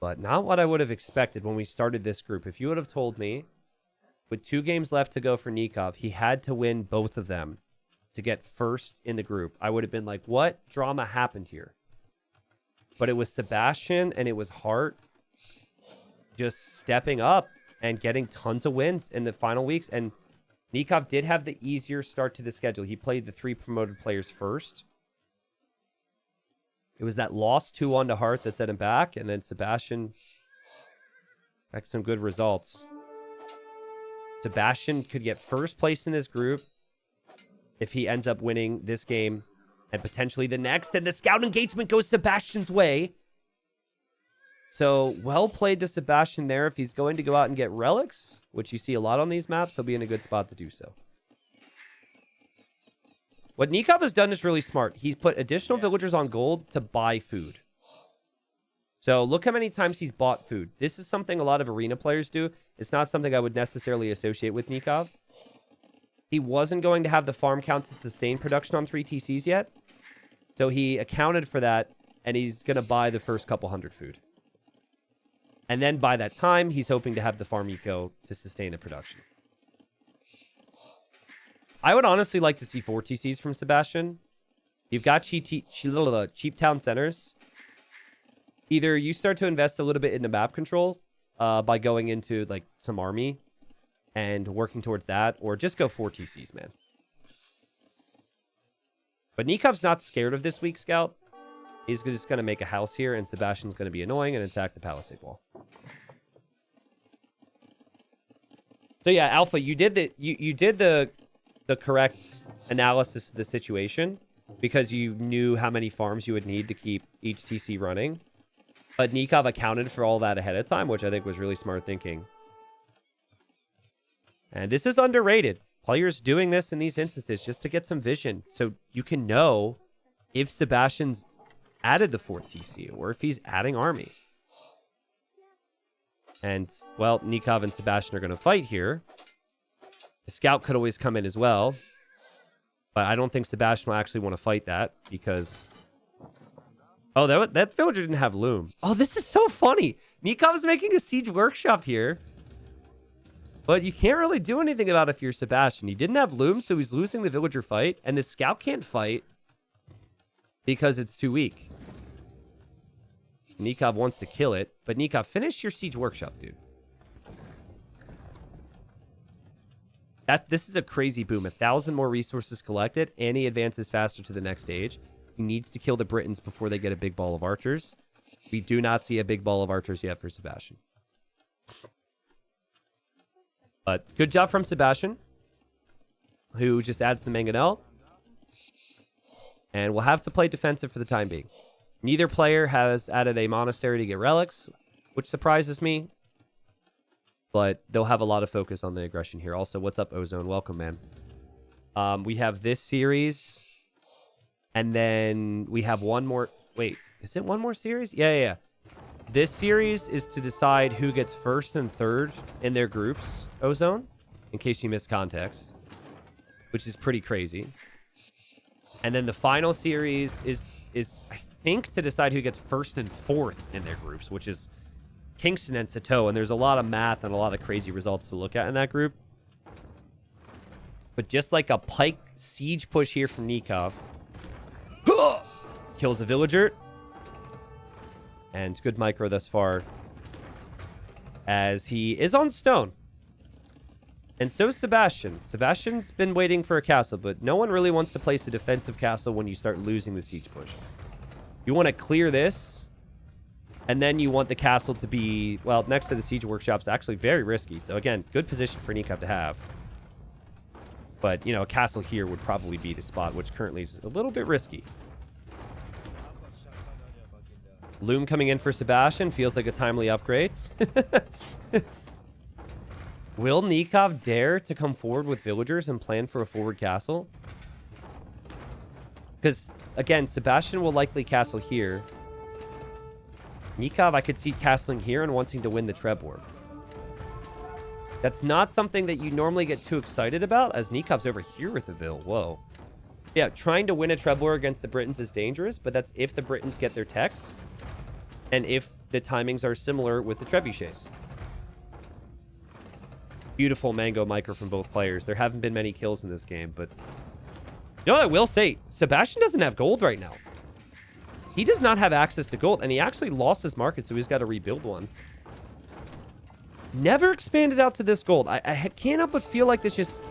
But not what I would have expected when we started this group. If you would have told me, with 2 games left to go for Nicov, he had to win both of them to get first in the group, I would have been like, what drama happened here? But it was Sebastian and it was Hart just stepping up and getting tons of wins in the final weeks. And Nicov did have the easier start to the schedule. He played the 3 promoted players first. It was that loss 2-1 to Hart that set him back, and then Sebastian got some good results. Sebastian could get first place in this group if he ends up winning this game and potentially the next, and the scout engagement goes Sebastian's way. So, well played to Sebastian there. If he's going to go out and get relics, which you see a lot on these maps, he'll be in a good spot to do so. What Nicov has done is really smart. He's put additional villagers on gold to buy food. So look how many times he's bought food. This is something a lot of arena players do. It's not something I would necessarily associate with Nicov. He wasn't going to have the farm count to sustain production on 3 TCs yet. So he accounted for that, and he's going to buy the first couple hundred food. And then by that time, he's hoping to have the farm eco to sustain the production. I would honestly like to see 4 TCs from Sebastian. You've got cheap town centers. Either you start to invest a little bit into map control by going into like some army and working towards that, or just go 4 TCs, man. But Nikov's not scared of this weak scout. He's just going to make a house here, and Sebastian's going to be annoying and attack the palisade wall. So yeah, Alpha, you did the correct analysis of the situation because you knew how many farms you would need to keep each TC running. But Nicov accounted for all that ahead of time, which I think was really smart thinking. And this is underrated. Players doing this in these instances just to get some vision so you can know if Sebastian's added the 4th TC or if he's adding army. And, well, Nicov and Sebastian are going to fight here. The scout could always come in as well. But I don't think Sebastian will actually want to fight that because... Oh, that villager didn't have loom. Oh, this is so funny. Nikov's making a siege workshop here. But you can't really do anything about it if you're Sebastian. He didn't have loom, so he's losing the villager fight. And the scout can't fight because it's too weak. Nicov wants to kill it. But Nicov, finish your siege workshop, dude. This is a crazy boom. 1,000 more resources collected, and he advances faster to the next stage. He needs to kill the Britons before they get a big ball of archers. We do not see a big ball of archers yet for Sebastian. But good job from Sebastian, who just adds the mangonel. And we'll have to play defensive for the time being. Neither player has added a monastery to get relics, which surprises me. but they'll have a lot of focus on the aggression here. Also, what's up, Ozone? Welcome, man. We have this series, and then we have one more. Wait, is it one more series? Yeah. This series is to decide who gets first and third in their groups, Ozone, in case you missed context, which is pretty crazy. And then the final series is I think to decide who gets first and fourth in their groups, which is Kingston and Sato. And there's a lot of math and a lot of crazy results to look at in that group. But just like a Pike siege push here from Nicov. Kills a villager. And it's good micro thus far, as he is on stone. And so is Sebastian. Sebastian's been waiting for a castle, but no one really wants to place a defensive castle when you start losing the siege push. You want to clear this, and then you want the castle to be, well, next to the siege workshop's actually very risky. So again, good position for Nicov to have. But, you know, a castle here would probably be the spot, which currently is a little bit risky. Loom coming in for Sebastian. Feels like a timely upgrade. Will Nicov dare to come forward with villagers and plan for a forward castle? Because, again, Sebastian will likely castle here. Nicov, I could see castling here and wanting to win the Treb War. That's not something that you normally get too excited about, as Nikov's over here with the Vill. Whoa. Yeah, trying to win a Treb War against the Britons is dangerous, but that's if the Britons get their techs, and if the timings are similar with the trebuchets. Beautiful mango micro from both players. There haven't been many kills in this game, but... You know what I will say? Sebastian doesn't have gold right now. He does not have access to gold, and he actually lost his market, so he's got to rebuild one. Never expanded out to this gold. I can't help but feel like this just...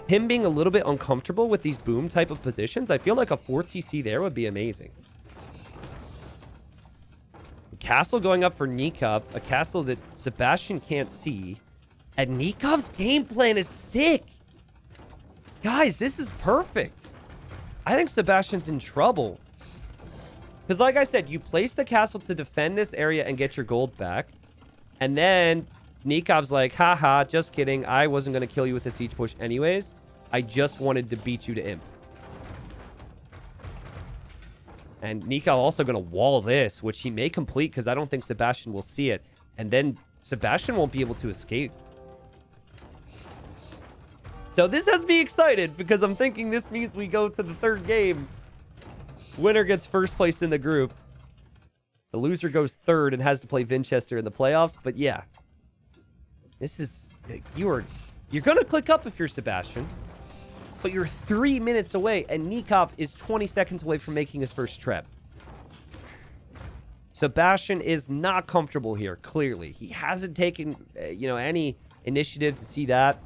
Him being a little bit uncomfortable with these boom type of positions. I feel like a 4 TC there would be amazing. Castle going up for Nicov, a castle that Sebastian can't see. And Nikov's game plan is sick. Guys, this is perfect. I think Sebastian's in trouble. Because like I said, you place the castle to defend this area and get your gold back. And then Nikov's like, haha, just kidding. I wasn't going to kill you with a siege push anyways. I just wanted to beat you to imp. And Nicov also going to wall this, which he may complete because I don't think Sebastian will see it. And then Sebastian won't be able to escape. So this has me excited because I'm thinking this means we go to the third game. Winner gets first place in the group. The loser goes third and has to play Winchester in the playoffs. But yeah, this is... You're going to click up if you're Sebastian. But you're 3 minutes away, and Nicov is 20 seconds away from making his first treb. Sebastian is not comfortable here, clearly. He hasn't taken, any initiative to see that.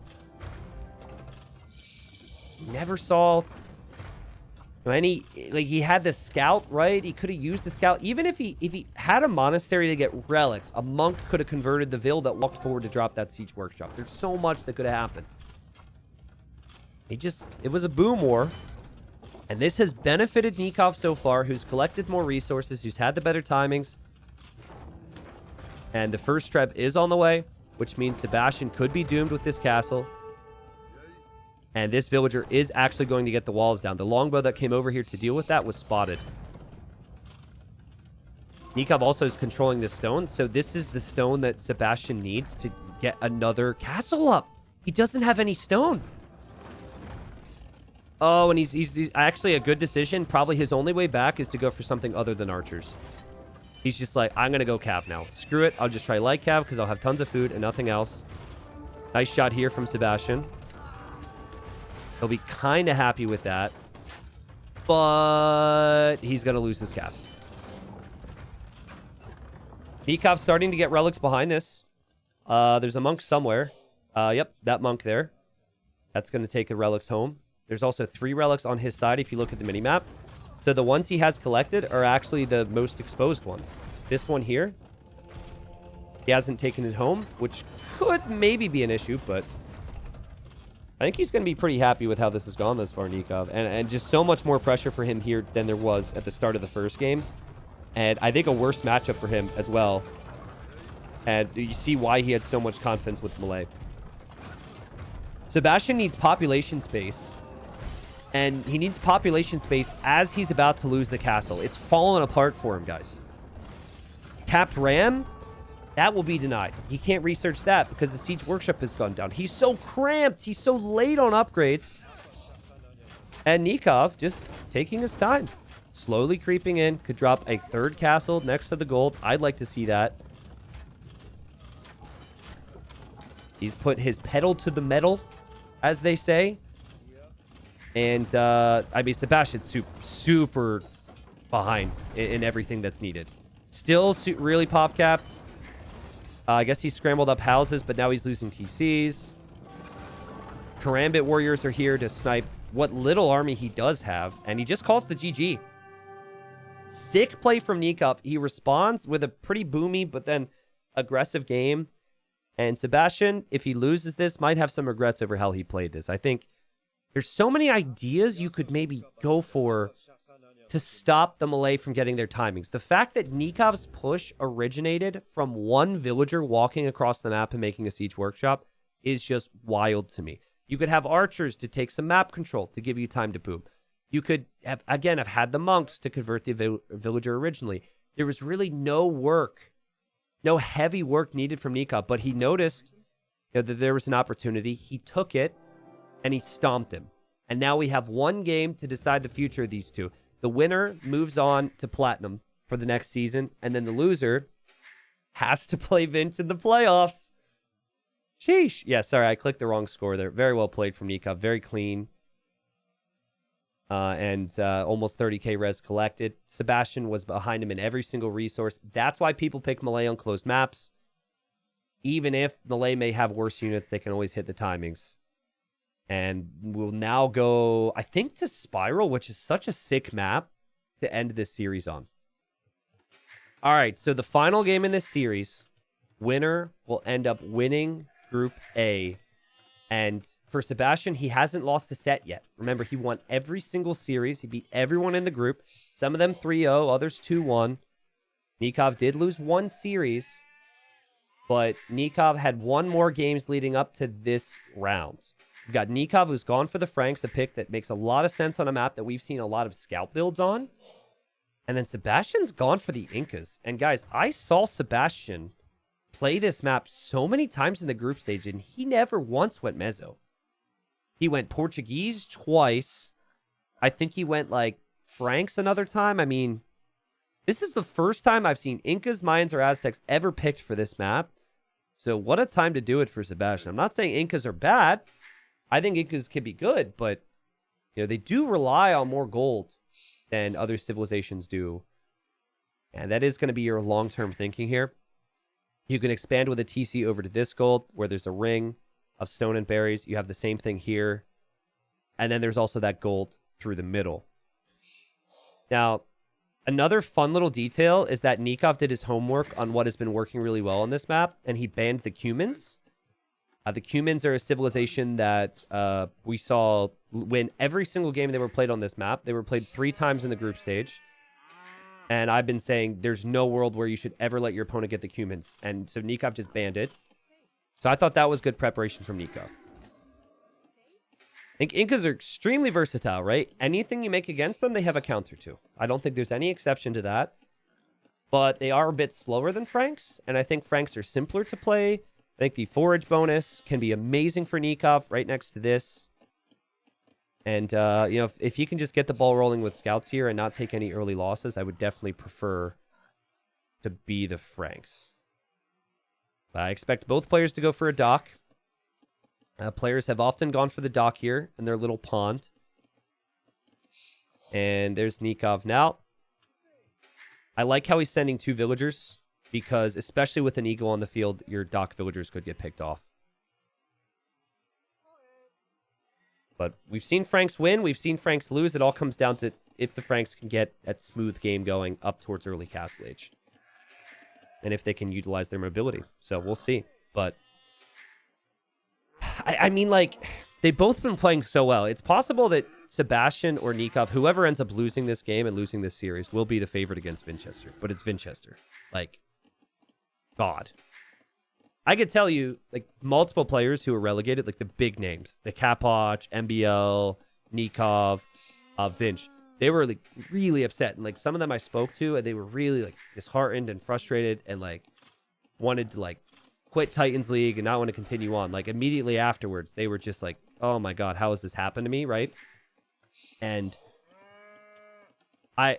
Never saw any... Like, he had the scout, right? He could have used the scout. Even if he had a monastery to get relics, a monk could have converted the Vill that walked forward to drop that siege workshop. There's so much that could have happened. It was a boom war. And this has benefited Nicov so far, who's collected more resources, who's had the better timings. And the first treb is on the way, which means Sebastian could be doomed with this castle. And this villager is actually going to get the walls down. The longbow that came over here to deal with that was spotted. Nicov also is controlling this stone, so this is the stone that Sebastian needs to get another castle up. He doesn't have any stone. Oh, and he's actually a good decision. Probably his only way back is to go for something other than archers. He's just like, I'm going to go cav now. Screw it. I'll just try light cav because I'll have tons of food and nothing else. Nice shot here from Sebastian. He'll be kind of happy with that. But he's going to lose his castle. Nikov's starting to get relics behind this. There's a monk somewhere. Yep, that monk there. That's going to take the relics home. There's also 3 relics on his side if you look at the minimap. So the ones he has collected are actually the most exposed ones. This one here, he hasn't taken it home, which could maybe be an issue, but I think he's going to be pretty happy with how this has gone thus far, Nicov. And just so much more pressure for him here than there was at the start of the first game. And I think a worse matchup for him as well. And you see why he had so much confidence with Malay. Sebastian needs population space. And he needs population space as he's about to lose the castle. It's fallen apart for him, guys. Capped Ram, that will be denied. He can't research that because the Siege Workshop has gone down. He's so cramped. He's so late on upgrades. And Nicov just taking his time. Slowly creeping in. Could drop a third castle next to the gold. I'd like to see that. He's put his pedal to the metal, as they say. And, I mean, Sebastian's super behind in everything that's needed. Still really pop-capped. I guess he scrambled up houses, but now he's losing TCs. Karambit warriors are here to snipe what little army he does have, and he just calls the GG. Sick play from Nicov. He responds with a pretty boomy, but then aggressive game. And Sebastian, if he loses this, might have some regrets over how he played this. I think there's so many ideas you could maybe go for to stop the Malay from getting their timings. The fact that Nikov's push originated from one villager walking across the map and making a siege workshop is just wild to me. You could have archers to take some map control to give you time to poop. You could, have had the monks to convert the villager originally. There was really no work, no heavy work needed from Nicov, but he noticed that there was an opportunity. He took it, and he stomped him. And now we have one game to decide the future of these two. The winner moves on to Platinum for the next season, and then the loser has to play Vince in the playoffs. Sheesh. Yeah, sorry, I clicked the wrong score there. Very well played from Nicov. Very clean. And almost 30k res collected. Sebastian was behind him in every single resource. That's why people pick Malay on closed maps. Even if Malay may have worse units, they can always hit the timings. And we'll now go, I think, to Spiral, which is such a sick map to end this series on. All right, so the final game in this series, winner will end up winning Group A. And for Sebastian, he hasn't lost a set yet. Remember, he won every single series. He beat everyone in the group. Some of them 3-0, others 2-1. Nicov did lose one series, but Nicov had one more games leading up to this round. We've got Nicov, who's gone for the Franks, a pick that makes a lot of sense on a map that we've seen a lot of scout builds on. And then Sebastian's gone for the Incas. And guys, I saw Sebastian play this map so many times in the group stage, and he never once went Mezzo. He went Portuguese twice. I think he went, like, Franks another time. I mean, this is the first time I've seen Incas, Mayans, or Aztecs ever picked for this map. So what a time to do it for Sebastian. I'm not saying Incas are bad. I think Incas can be good, but they do rely on more gold than other civilizations do. And that is going to be your long-term thinking here. You can expand with a TC over to this gold, where there's a ring of stone and berries. You have the same thing here. And then there's also that gold through the middle. Now, another fun little detail is that Nicov did his homework on what has been working really well on this map, and he banned the Cumans. The Cumans are a civilization that we saw win every single game they were played on this map. They were played 3 times in the group stage. And I've been saying there's no world where you should ever let your opponent get the Cumans. And so Nicov just banned it. So I thought that was good preparation from Nicov. I think Incas are extremely versatile, right? Anything you make against them, they have a counter to. I don't think there's any exception to that. But they are a bit slower than Franks. And I think Franks are simpler to play. I think the forage bonus can be amazing for Nicov right next to this. And, if you can just get the ball rolling with scouts here and not take any early losses, I would definitely prefer to be the Franks. But I expect both players to go for a dock. Players have often gone for the dock here in their little pond. And there's Nicov now. I like how he's sending 2 villagers, because especially with an eagle on the field, your dock villagers could get picked off. But we've seen Franks win. We've seen Franks lose. It all comes down to if the Franks can get that smooth game going up towards early castle age. And if they can utilize their mobility. So we'll see. But, I mean, like, they've both been playing so well. It's possible that Sebastian or Nicov, whoever ends up losing this game and losing this series, will be the favorite against Winchester. But it's Winchester. Like, God. I could tell you, like, multiple players who were relegated, like the big names, the Kapoch, MBL, Nicov, Vinch. They were like really upset, and like some of them I spoke to, and they were really like disheartened and frustrated, and like wanted to like quit Titans League and not want to continue on. Like immediately afterwards, they were just like, "Oh my god, how has this happened to me?" Right? And I,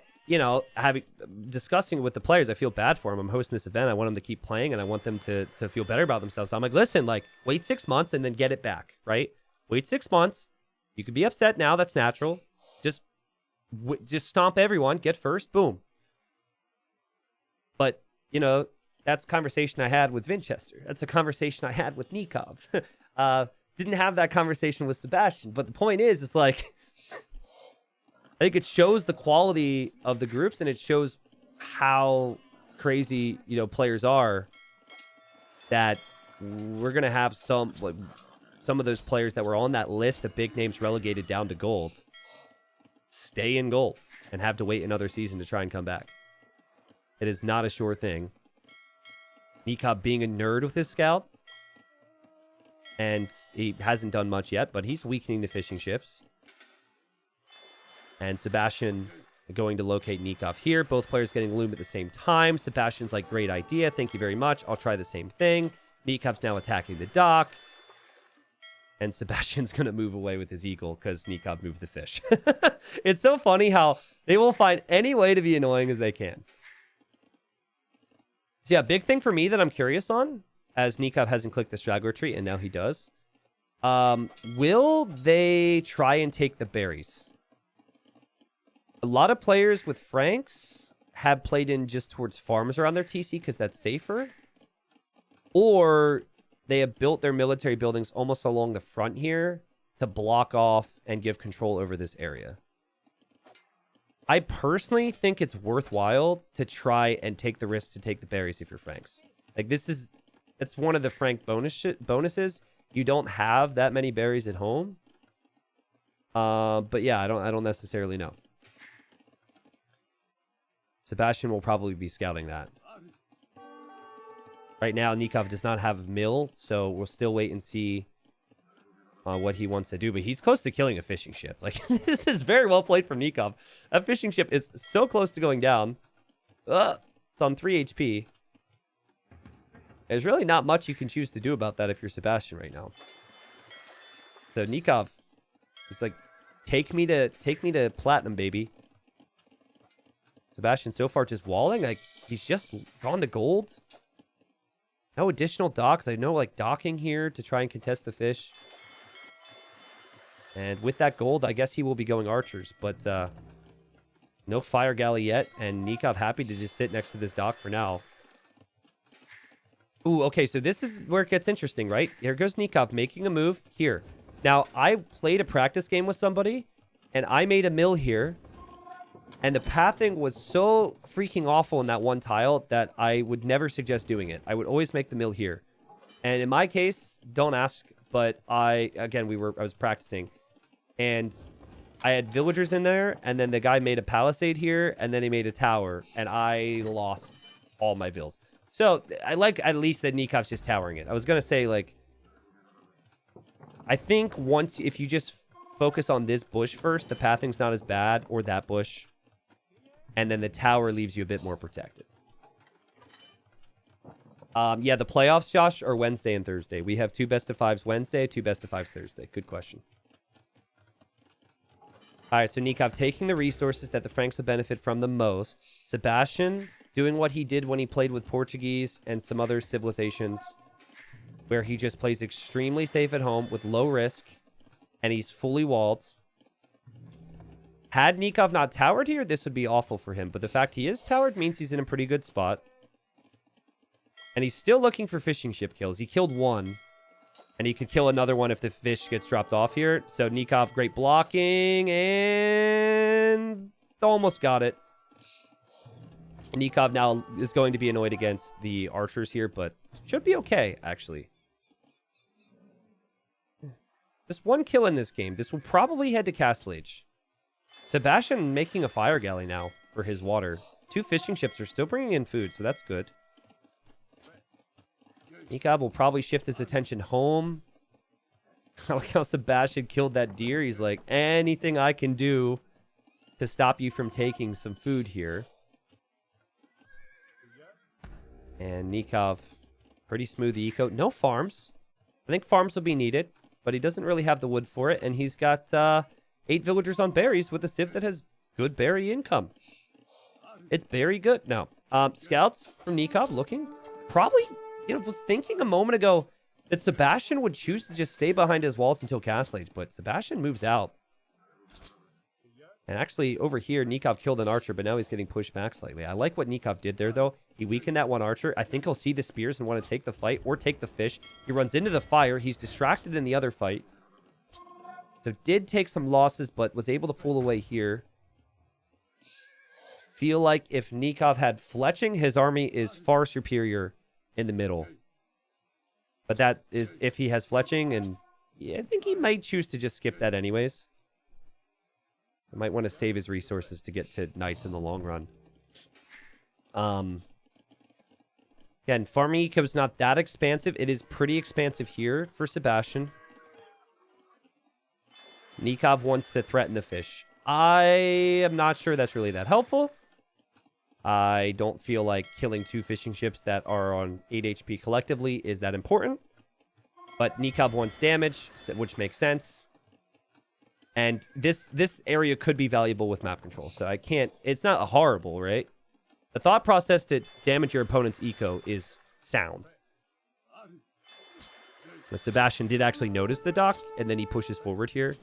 discussing it with the players, I feel bad for them. I'm hosting this event. I want them to keep playing, and I want them to feel better about themselves. So I'm like, listen, like, wait 6 months and then get it back, right? Wait 6 months. You could be upset now. That's natural. Just stomp everyone. Get first. Boom. But, that's a conversation I had with Vinchester. That's a conversation I had with Nicov. Didn't have that conversation with Sebastian. But the point is, it's like... I think it shows the quality of the groups, and it shows how crazy, players are, that we're going to have some of those players that were on that list of big names relegated down to gold stay in gold and have to wait another season to try and come back. It is not a sure thing. Nicov being a nerd with his scout, and he hasn't done much yet, but he's weakening the fishing ships. And Sebastian going to locate Nicov here. Both players getting loom at the same time. Sebastian's like, great idea. Thank you very much. I'll try the same thing. Nikov's now attacking the dock. And Sebastian's going to move away with his eagle because Nicov moved the fish. It's so funny how they will find any way to be annoying as they can. So yeah, big thing for me that I'm curious on, as Nicov hasn't clicked the straggler tree, and now he does. Will they try and take the berries? A lot of players with Franks have played in just towards farms around their TC because that's safer. Or they have built their military buildings almost along the front here to block off and give control over this area. I personally think it's worthwhile to try and take the risk to take the berries if you're Franks. Like it's one of the Frank bonuses. You don't have that many berries at home. But yeah, I don't necessarily know. Sebastian will probably be scouting that. Right now, Nicov does not have a mill, so we'll still wait and see what he wants to do. But he's close to killing a fishing ship. Like, this is very well played from Nicov. That fishing ship is so close to going down. It's on 3 HP. There's really not much you can choose to do about that if you're Sebastian right now. So Nicov is like, take me to platinum, baby. Sebastian so far just walling. Like, he's just gone to gold. No additional docks. I know, like, docking here to try and contest the fish. And with that gold, I guess he will be going archers. But no fire galley yet. And Nicov happy to just sit next to this dock for now. Ooh, okay, so this is where it gets interesting, right? Here goes Nicov making a move here. Now, I played a practice game with somebody, and I made a mill here. And the pathing was so freaking awful in that one tile that I would never suggest doing it. I would always make the mill here. And in my case, don't ask, but I was practicing. And I had villagers in there, and then the guy made a palisade here, and then he made a tower, and I lost all my vills. So I like at least that Nikov's just towering it. I was going to say, like, I think if you just focus on this bush first, the pathing's not as bad, or that bush. And then the tower leaves you a bit more protected. Yeah, the playoffs, Josh, are Wednesday and Thursday. We have 2 best-of-5s Wednesday, 2 best-of-5s Thursday. Good question. All right, so Nicov taking the resources that the Franks will benefit from the most. Sebastian doing what he did when he played with Portuguese and some other civilizations, where he just plays extremely safe at home with low risk, and he's fully walled. Had Nicov not towered here, this would be awful for him. But the fact he is towered means he's in a pretty good spot. And he's still looking for fishing ship kills. He killed one. And he could kill another one if the fish gets dropped off here. So Nicov, great blocking. And almost got it. Nicov now is going to be annoyed against the archers here. But should be okay, actually. Just one kill in this game. This will probably head to Castle Age. Sebastian making a fire galley now for his water. 2 fishing ships are still bringing in food, so that's good. Nicov will probably shift his attention home. I like how Sebastian killed that deer. He's like, anything I can do to stop you from taking some food here. And Nicov, pretty smooth eco. No farms. I think farms will be needed, but he doesn't really have the wood for it. And he's got 8 villagers on berries with a civ that has good berry income. It's very good. Now, scouts from Nicov looking probably, was thinking a moment ago that Sebastian would choose to just stay behind his walls until Castle Age, but Sebastian moves out. And actually, over here, Nicov killed an archer, but now he's getting pushed back slightly. I like what Nicov did there, though. He weakened that one archer. I think he'll see the spears and want to take the fight or take the fish. He runs into the fire. He's distracted in the other fight. So did take some losses, but was able to pull away here. Feel like if Nicov had fletching, his army is far superior in the middle. But that is if he has fletching, and yeah, I think he might choose to just skip that anyways. I might want to save his resources to get to knights in the long run. Again, farming eco is not that expansive. It is pretty expansive here for Sebastian. Nicov wants to threaten the fish. I am not sure that's really that helpful. I don't feel like killing 2 fishing ships that are on 8 HP collectively is that important. But Nicov wants damage, which makes sense. And this area could be valuable with map control. So I can't... It's not horrible, right? The thought process to damage your opponent's eco is sound. But Sebastian did actually notice the dock, and then he pushes forward here.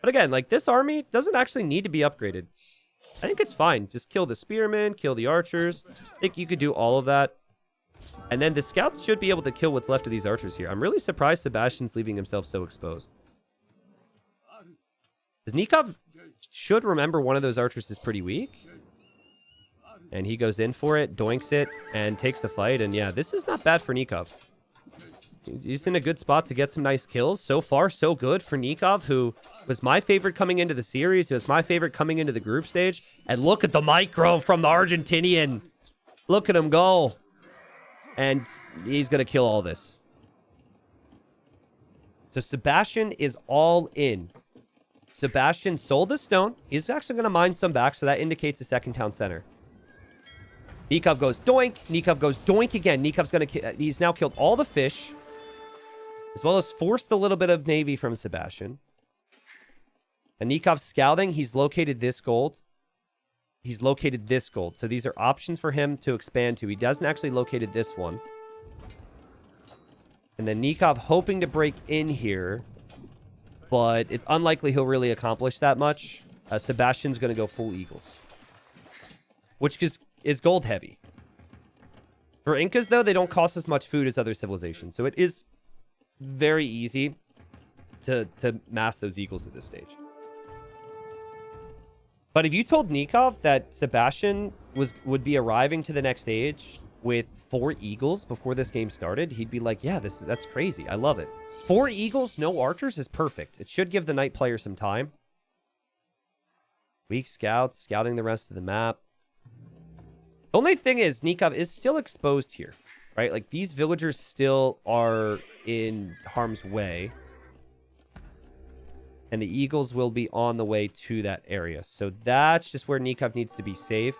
But again, like, this army doesn't actually need to be upgraded. I think it's fine. Just kill the spearmen, kill the archers. I think you could do all of that. And then the scouts should be able to kill what's left of these archers here. I'm really surprised Sebastian's leaving himself so exposed. Because Nicov should remember one of those archers is pretty weak. And he goes in for it, doinks it, and takes the fight. And yeah, this is not bad for Nicov. He's in a good spot to get some nice kills. So far, so good for Nicov, who was my favorite coming into the series. He was my favorite coming into the group stage. And look at the micro from the Argentinian. Look at him go. And he's going to kill all this. So Sebastian is all in. Sebastian sold the stone. He's actually going to mine some back, so that indicates a second town center. Nicov goes doink. Nicov goes doink again. Nikov's going to... He's now killed all the fish, as well as forced a little bit of navy from Sebastian. And Nikov's scouting. He's located this gold. He's located this gold. So these are options for him to expand to. He doesn't actually located this one. And then Nicov hoping to break in here, but it's unlikely he'll really accomplish that much. Sebastian's going to go full eagles, which is gold heavy. For Incas, though, they don't cost as much food as other civilizations, so it is very easy to mass those eagles at this stage. But if you told Nicov that Sebastian would be arriving to the next stage with 4 eagles before this game started, he'd be like, yeah, that's crazy. I love it. 4 eagles, no archers is perfect. It should give the knight player some time. Weak scouts, scouting the rest of the map. The only thing is, Nicov is still exposed here, right? Like, these villagers still are in harm's way. And the eagles will be on the way to that area. So that's just where Nicov needs to be safe.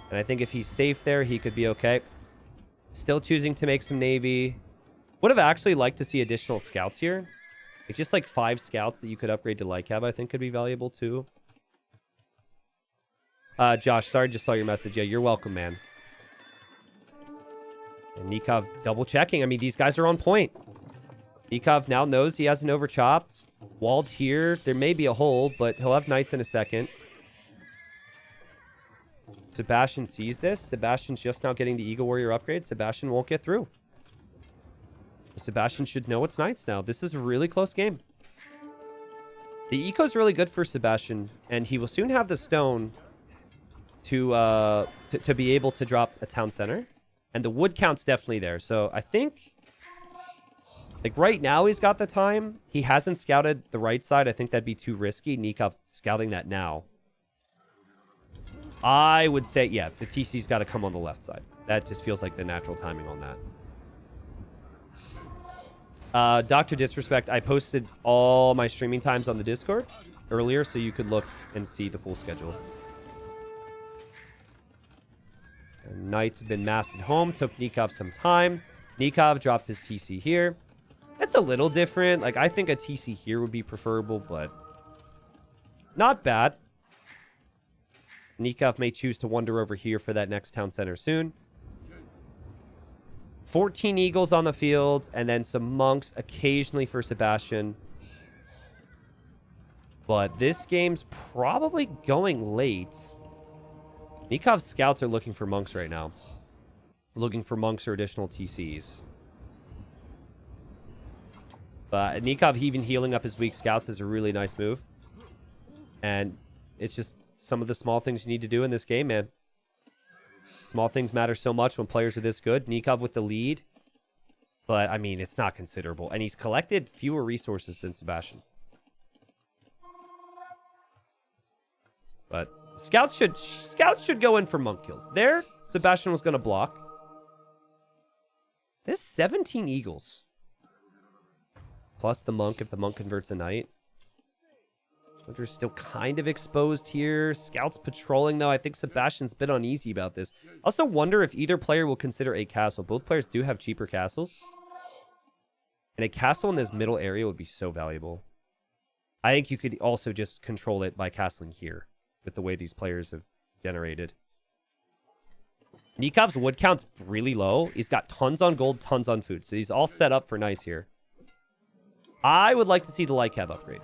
And I think if he's safe there, he could be okay. Still choosing to make some navy. Would have actually liked to see additional scouts here. Like just like 5 scouts that you could upgrade to Lycab, I think could be valuable too. Josh, sorry, just saw your message. Yeah, you're welcome, man. And Nicov double checking. I mean, these guys are on point. Nicov now knows he hasn't overchopped. Walled here. There may be a hole, but he'll have knights in a second. Sebastian sees this. Sebastian's just now getting the Eagle Warrior upgrade. Sebastian won't get through. Sebastian should know it's knights now. This is a really close game. The eco is really good for Sebastian, and he will soon have the stone to be able to drop a town center. And the wood count's definitely there. So I think, like right now he's got the time. He hasn't scouted the right side. I think that'd be too risky. Nicov scouting that now. I would say, yeah, the TC's got to come on the left side. That just feels like the natural timing on that. Dr. Disrespect, I posted all my streaming times on the Discord earlier, so you could look and see the full schedule. And Knights have been massed at home. Took Nicov some time. Nicov dropped his TC here. It's a little different. Like, I think a TC here would be preferable, but not bad. Nicov may choose to wander over here for that next town center soon. 14 Eagles on the field, and then some monks occasionally for Sebastian. But this game's probably going late. Nikov's scouts are looking for monks right now. Looking for monks or additional TCs. But Nicov even healing up his weak scouts is a really nice move. And it's just some of the small things you need to do in this game, man. Small things matter so much when players are this good. Nicov with the lead. But, I mean, it's not considerable. And he's collected fewer resources than Sebastian. But scouts should go in for monk kills. There, Sebastian was going to block. There's 17 Eagles. Plus the monk if the monk converts a knight. Hunter's still kind of exposed here. Scouts patrolling, though. I think Sebastian's a bit uneasy about this. Also wonder if either player will consider a castle. Both players do have cheaper castles. And a castle in this middle area would be so valuable. I think you could also just control it by castling here with the way these players have generated. Nikov's wood count's really low. He's got tons on gold, tons on food. So he's all set up for nice here. I would like to see the light cav upgrade.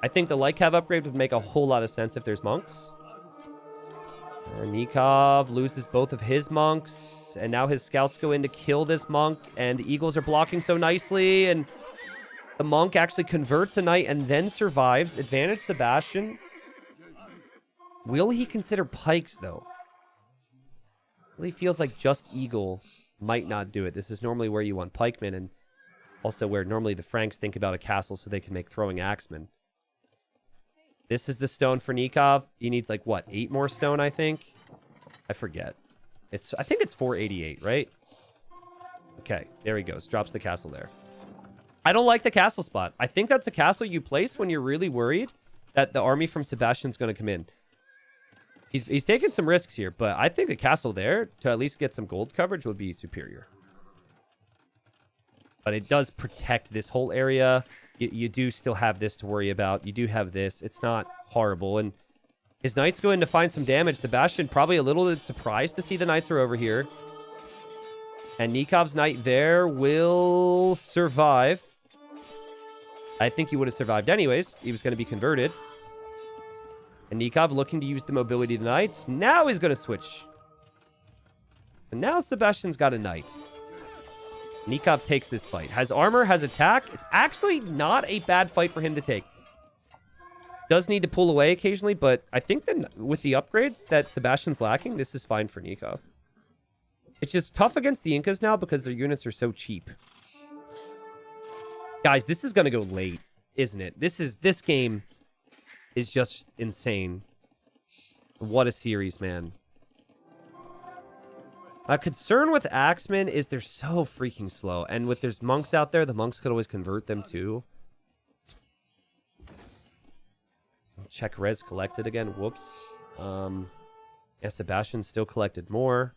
I think the light cav upgrade would make a whole lot of sense if there's monks. And Nicov loses both of his monks. And now his scouts go in to kill this monk. And the Eagles are blocking so nicely. And the monk actually converts a knight and then survives. Advantage Sebastian. Will he consider pikes, though? Really feels like just Eagle might not do it. This is normally where you want pikemen. And also where normally the Franks think about a castle so they can make throwing axemen. This is the stone for Nicov. He needs like, what, 8 more stone, I think? I forget. I think it's 488, right? Okay, there he goes. Drops the castle there. I don't like the castle spot. I think that's a castle you place when you're really worried that the army from Sebastian's going to come in. He's taking some risks here, but I think the castle there, to at least get some gold coverage, would be superior. But it does protect this whole area. You do still have this to worry about. You do have this. It's not horrible. And his knights go in to find some damage. Sebastian probably a little bit surprised to see the knights are over here. And Nikov's knight there will survive. I think he would have survived anyways. He was going to be converted. And Nicov looking to use the mobility of the knights. Now he's going to switch. And now Sebastian's got a knight. Nicov takes this fight. Has armor, has attack. It's actually not a bad fight for him to take. Does need to pull away occasionally, but I think that with the upgrades that Sebastian's lacking, this is fine for Nicov. It's just tough against the Incas now because their units are so cheap. Guys, this is going to go late, isn't it? This game is just insane. What a series, man. My concern with Axemen is they're so freaking slow. And with there's monks out there, the monks could always convert them too. Check res collected again. Whoops. Yeah, Sebastian still collected more.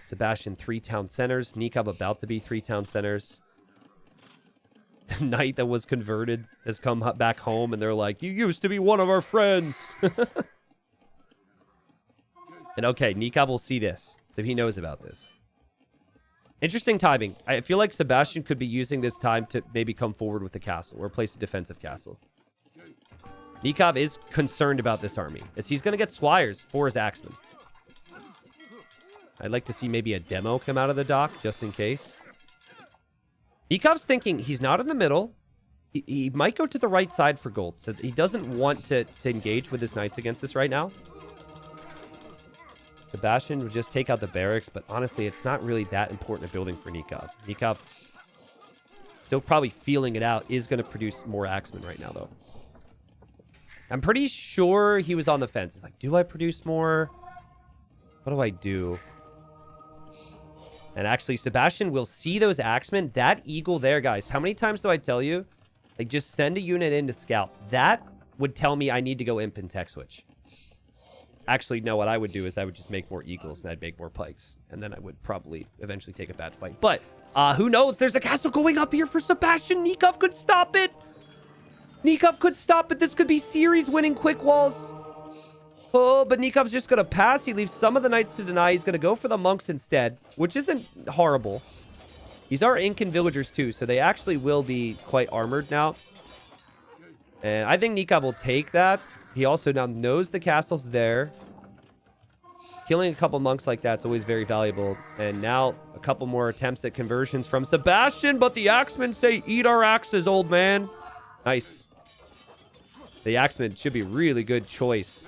Sebastian 3 town centers. Nicov about to be 3 town centers. The knight that was converted has come back home and they're like, you used to be one of our friends. And okay, Nicov will see this, so he knows about this. Interesting timing. I feel like Sebastian could be using this time to maybe come forward with the castle or place a defensive castle. Nicov is concerned about this army, as he's going to get squires for his axemen. I'd like to see maybe a demo come out of the dock, just in case. Nikov's thinking he's not in the middle. He might go to the right side for gold, so he doesn't want to engage with his knights against this right now. Sebastian would just take out the barracks, but honestly, it's not really that important a building for Nicov. Nicov, still probably feeling it out, is going to produce more axemen right now, though. I'm pretty sure he was on the fence. He's like, do I produce more? What do I do? And actually, Sebastian will see those axemen. That eagle there, guys. How many times do I tell you? Like, just send a unit in to scout. That would tell me I need to go imp and tech switch. Actually, no, what I would do is I would just make more eagles and I'd make more pikes. And then I would probably eventually take a bad fight. But who knows? There's a castle going up here for Sebastian. Nicov could stop it. Nicov could stop it. This could be series-winning quick walls. Oh, but Nikov's just going to pass. He leaves some of the knights to deny. He's going to go for the monks instead, which isn't horrible. These are Incan villagers too, so they actually will be quite armored now. And I think Nicov will take that. He also now knows the castle's there. Killing a couple monks like that's always very valuable. And now a couple more attempts at conversions from Sebastian, but the axemen say, eat our axes, old man. Nice. The axemen should be a really good choice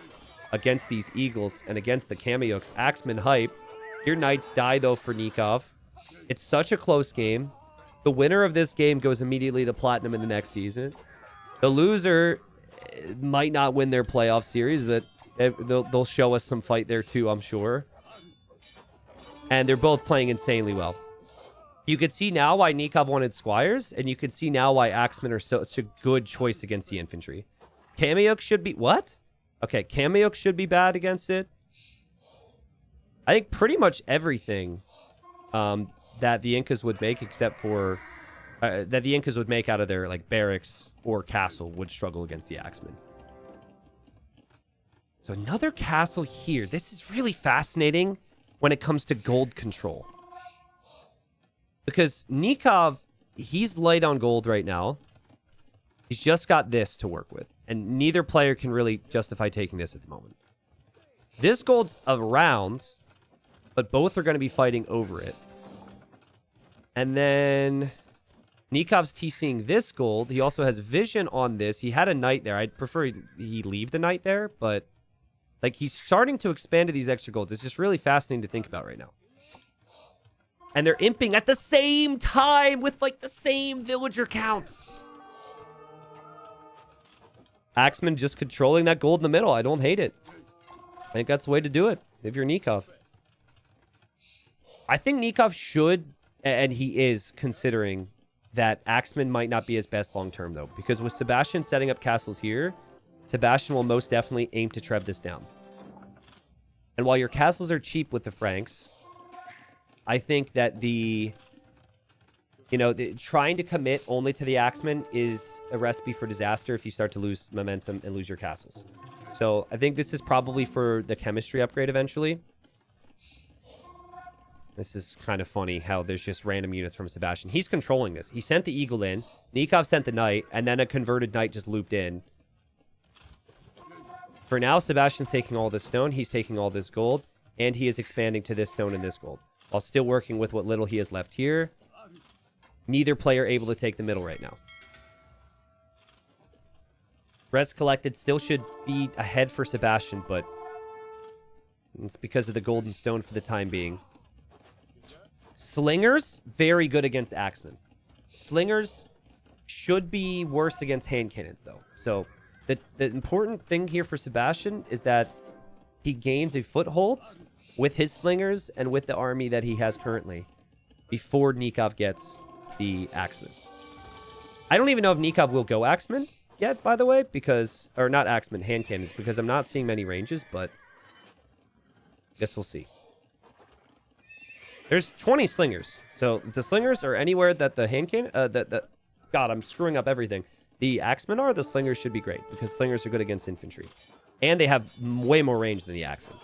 against these eagles and against the Kameyooks. Axemen hype. Your knights die, though, for Nicov. It's such a close game. The winner of this game goes immediately to Platinum in the next season. The loser might not win their playoff series, but they'll show us some fight there, too, I'm sure. And they're both playing insanely well. You could see now why Nicov wanted Squires, and you could see now why Axemen are such a good choice against the infantry. Kameyooks should be... What? Okay, Kameyooks should be bad against it. I think pretty much everything that the Incas would make, except for... that the Incas would make out of their like barracks or castle would struggle against the Axemen. So another castle here. This is really fascinating when it comes to gold control. Because Nicov, he's light on gold right now. He's just got this to work with. And neither player can really justify taking this at the moment. This gold's around, but both are going to be fighting over it. And then Nikov's TCing this gold. He also has vision on this. He had a knight there. I'd prefer he leave the knight there, but like he's starting to expand to these extra golds. It's just really fascinating to think about right now. And they're imping at the same time with like the same villager counts. Axeman just controlling that gold in the middle. I don't hate it. I think that's the way to do it if you're Nicov. I think Nicov should, and he is considering that Axeman might not be his best long-term, though. Because with Sebastian setting up castles here, Sebastian will most definitely aim to trev this down. And while your castles are cheap with the Franks, I think that trying to commit only to the Axemen is a recipe for disaster if you start to lose momentum and lose your castles. So I think this is probably for the chemistry upgrade eventually. This is kind of funny how there's just random units from Sebastian. He's controlling this. He sent the eagle in. Nicov sent the knight, and then a converted knight just looped in. For now, Sebastian's taking all this stone. He's taking all this gold, and he is expanding to this stone and this gold, while still working with what little he has left here. Neither player able to take the middle right now. Res collected still should be ahead for Sebastian, but it's because of the golden stone for the time being. Slingers, very good against Axemen. Slingers should be worse against hand cannons, though. So the important thing here for Sebastian is that he gains a foothold with his slingers and with the army that he has currently before Nicov gets the Axemen. I don't even know if Nicov will go Axemen yet, by the way, because... Or not Axemen, hand cannons, because I'm not seeing many ranges, but... Guess we'll see. There's 20 slingers. So if the slingers are anywhere that the hand cannon... God, I'm screwing up everything. The Axemen are, the slingers should be great, because slingers are good against infantry. And they have way more range than the Axemen.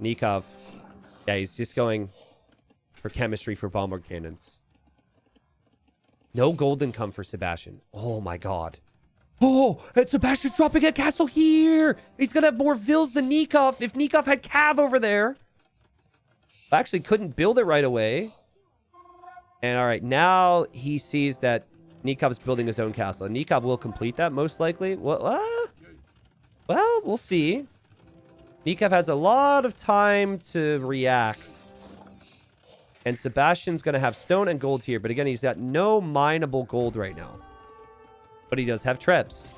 Nicov. Yeah, he's just going for chemistry for bombard cannons. No golden come for Sebastian. Oh my god. Oh, and Sebastian's dropping a castle here. He's going to have more vills than Nicov. If Nicov had Cav over there. I actually couldn't build it right away. And all right, now he sees that Nikov's building his own castle. And Nicov will complete that, most likely. Well, we'll see. Nicov has a lot of time to react. And Sebastian's going to have stone and gold here. But again, he's got no mineable gold right now. But he does have trebs.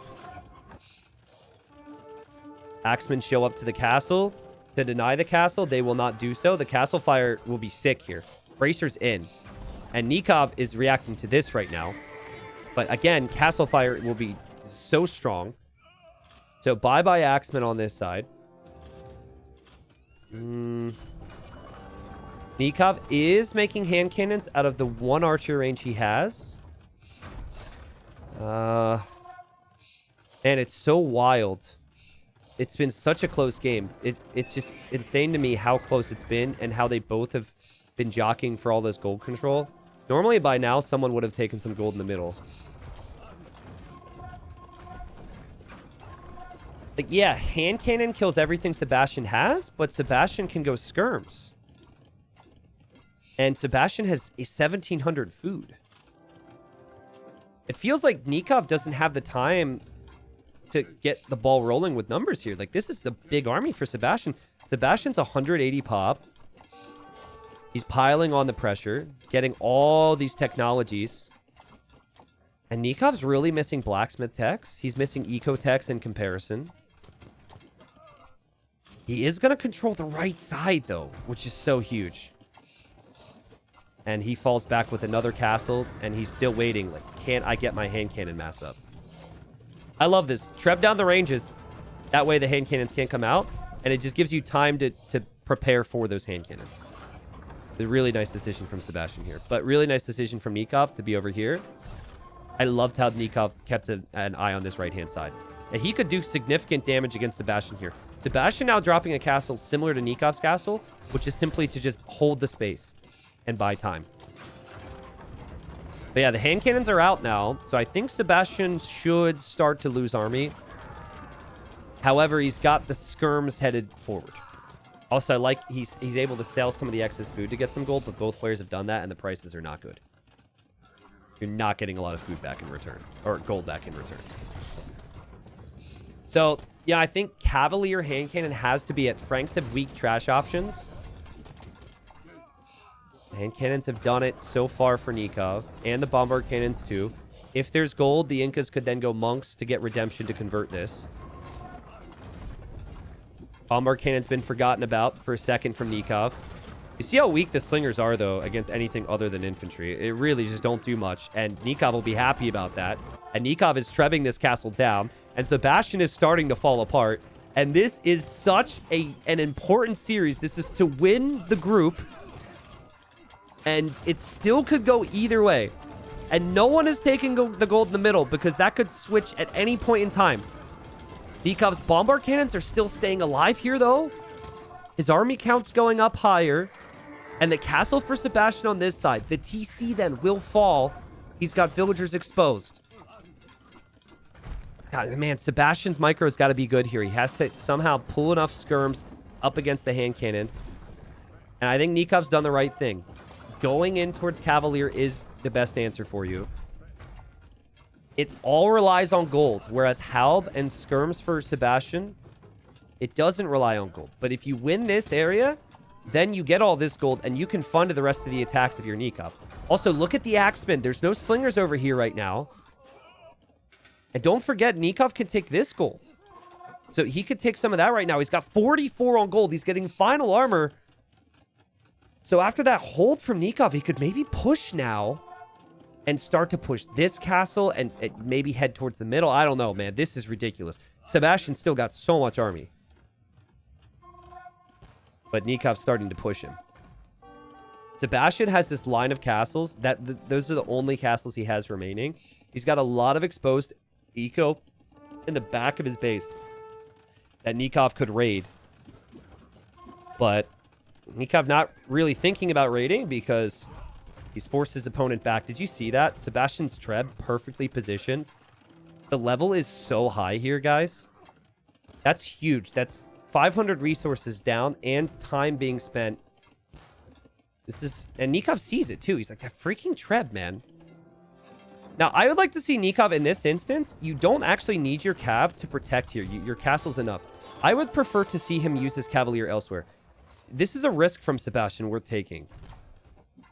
Axemen show up to the castle. to deny the castle, they will not do so. The castle fire will be sick here. Bracer's in. And Nicov is reacting to this right now. But again, castle fire will be so strong. So bye-bye Axeman on this side. Nicov is making hand cannons out of the one archer range he has. Man, it's so wild. It's been such a close game. It's just insane to me how close it's been and how they both have been jockeying for all this gold control. Normally by now, someone would have taken some gold in the middle. Like, yeah, hand cannon kills everything Sebastian has, but Sebastian can go skirms. And Sebastian has a 1,700 food. It feels like Nicov doesn't have the time to get the ball rolling with numbers here. Like, this is a big army for Sebastian. Sebastian's 180 pop. He's piling on the pressure, getting all these technologies. And Nikov's really missing blacksmith techs. He's missing eco techs in comparison. He is going to control the right side, though, which is so huge. And he falls back with another castle, and he's still waiting. Like, can't I get my hand cannon mass up? I love this. Treb down the ranges. That way the hand cannons can't come out, and it just gives you time to prepare for those hand cannons. A really nice decision from Sebastian here. But really nice decision from Nicov to be over here. I loved how Nicov kept an eye on this right-hand side. And he could do significant damage against Sebastian here. Sebastian now dropping a castle similar to Nikov's castle, which is simply to just hold the space and buy time. But yeah, the hand cannons are out now, so I think Sebastian should start to lose army. However, he's got the skirms headed forward. Also, I like he's able to sell some of the excess food to get some gold, but both players have done that, and the prices are not good. You're not getting a lot of food back in return, or gold back in return. So, yeah, I think Cavalier hand cannon has to be it. Franks have weak trash options. Hand cannons have done it so far for Nicov, and the bombard cannons too. If there's gold, the Incas could then go monks to get redemption to convert this. Bombard cannon's been forgotten about for a second from Nicov. You see how weak the slingers are, though, against anything other than infantry. It really just don't do much, and Nicov will be happy about that. And Nicov is trebbing this castle down, and Sebastian is starting to fall apart. And this is such an important series. This is to win the group, and it still could go either way. And no one is taking the gold in the middle, because that could switch at any point in time. Nikov's bombard cannons are still staying alive here, though. His army count's going up higher. And the castle for Sebastian on this side. The TC then will fall. He's got villagers exposed. God, man, Sebastian's micro's got to be good here. He has to somehow pull enough skirms up against the hand cannons. And I think Nikov's done the right thing. Going in towards Cavalier is the best answer for you. It all relies on gold, whereas Halb and skirms for Sebastian, it doesn't rely on gold. But if you win this area, then you get all this gold, and you can fund the rest of the attacks of your Nicov. Also, look at the axemen. There's no slingers over here right now. And don't forget, Nicov can take this gold. So he could take some of that right now. He's got 44 on gold. He's getting final armor. So after that hold from Nicov, he could maybe push now and start to push this castle and maybe head towards the middle. I don't know, man. This is ridiculous. Sebastian still got so much army. But Nikov's starting to push him. Sebastian has this line of castles. Those are the only castles he has remaining. He's got a lot of exposed eco in the back of his base that Nicov could raid. But Nicov not really thinking about raiding because he's forced his opponent back. Did you see that? Sebastian's Treb perfectly positioned. The level is so high here, guys. That's huge. That's 500 resources down and time being spent. This is... And Nicov sees it, too. He's like, that freaking Treb, man. Now, I would like to see Nicov in this instance. You don't actually need your Cav to protect here. Your castle's enough. I would prefer to see him use his Cavalier elsewhere. This is a risk from Sebastian worth taking.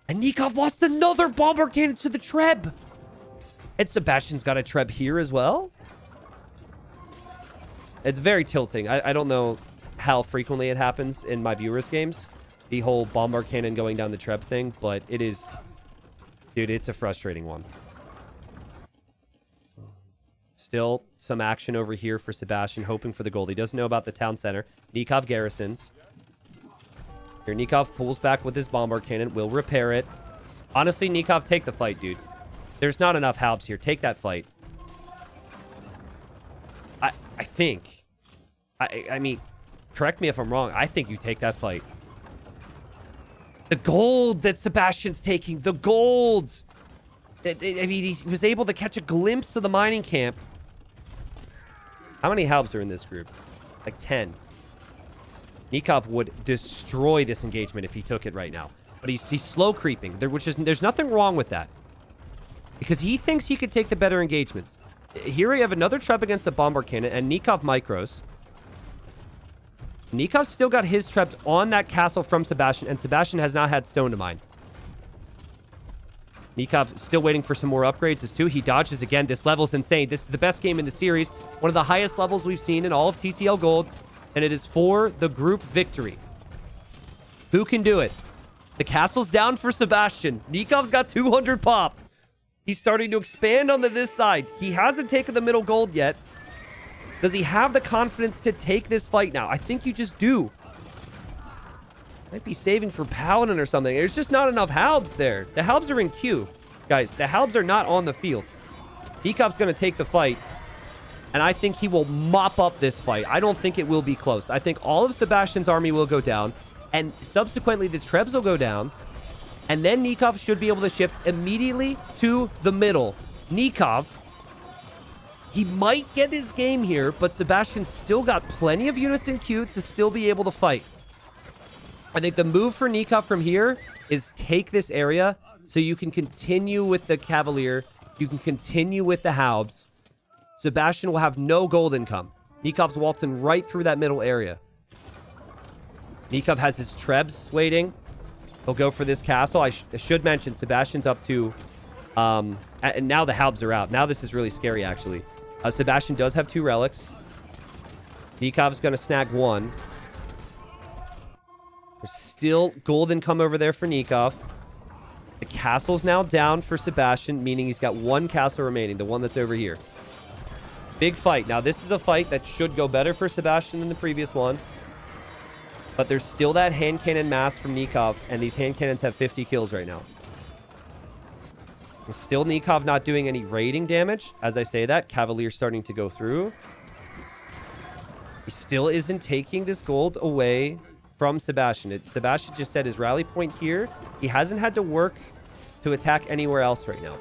And Nicov lost another bombard cannon to the Treb. And Sebastian's got a Treb here as well. It's very tilting. I don't know how frequently it happens in my viewers' games. The whole bombard cannon going down the Treb thing, but it is... Dude, it's a frustrating one. Still some action over here for Sebastian, hoping for the gold. He doesn't know about the town center. Nicov garrisons. Here, Nicov pulls back with his bombard cannon. Will repair it. Honestly, Nicov, take the fight, dude. There's not enough halbs here. Take that fight. I think. I mean, correct me if I'm wrong. I think you take that fight. The gold that Sebastian's taking. The gold. I mean, he was able to catch a glimpse of the mining camp. How many halbs are in this group? Like 10. Nicov would destroy this engagement if he took it right now. But he's slow creeping. There's nothing wrong with that. Because he thinks he could take the better engagements. Here we have another trap against the bombard cannon and Nicov micros. Nikov's still got his traps on that castle from Sebastian, and Sebastian has not had stone to mine. Nicov still waiting for some more upgrades as too. He dodges again. This level's insane. This is the best game in the series. One of the highest levels we've seen in all of TTL Gold, and it is for the group victory. Who can do it? The castle's down for Sebastian. Nikov's got 200 pop. He's starting to expand onto this side. He hasn't taken the middle gold yet. Does he have the confidence to take this fight now? I think you just do. Might be saving for Paladin or something. There's just not enough halbs there. The halbs are in queue. Guys, the halbs are not on the field. Nikov's going to take the fight. And I think he will mop up this fight. I don't think it will be close. I think all of Sebastian's army will go down. And subsequently, the Trebs will go down. And then Nicov should be able to shift immediately to the middle. Nicov, he might get his game here, but Sebastian's still got plenty of units in queue to still be able to fight. I think the move for Nicov from here is take this area so you can continue with the Cavalier. You can continue with the Halbs. Sebastian will have no gold income. Nikov's waltzing right through that middle area. Nicov has his Trebs waiting. He'll go for this castle. I should mention Sebastian's up to... and now the Halbs are out. Now this is really scary, actually. Sebastian does have 2 relics. Nikov's going to snag 1. There's still gold income over there for Nicov. The castle's now down for Sebastian, meaning he's got 1 castle remaining, the one that's over here. Big fight. Now, this is a fight that should go better for Sebastian than the previous one. But there's still that hand cannon mass from Nicov, and these hand cannons have 50 kills right now. And still Nicov not doing any raiding damage. As I say that, Cavalier starting to go through. He still isn't taking this gold away from Sebastian. Sebastian just set his rally point here. He hasn't had to work to attack anywhere else right now.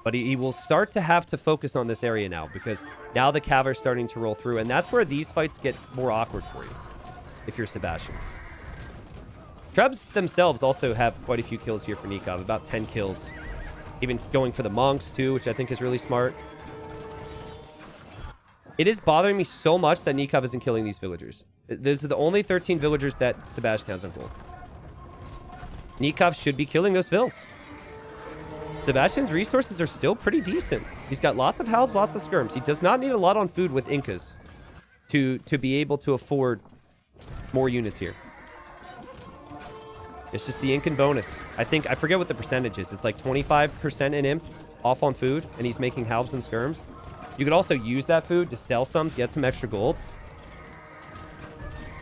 But he will start to have to focus on this area now, because now the Cav are starting to roll through, and that's where these fights get more awkward for you if you're Sebastian. Trebs themselves also have quite a few kills here for Nicov, about 10 kills. Even going for the monks too, which I think is really smart. It is bothering me so much that Nicov isn't killing these villagers. Those are the only 13 villagers that Sebastian has on gold. Nicov should be killing those vills. Sebastian's resources are still pretty decent. He's got lots of halbs, lots of skirms. He does not need a lot on food with Incas to be able to afford more units here. It's just the Incan bonus. I forget what the percentage is. It's like 25% in Imp off on food, and he's making halbs and skirms. You could also use that food to sell some, get some extra gold.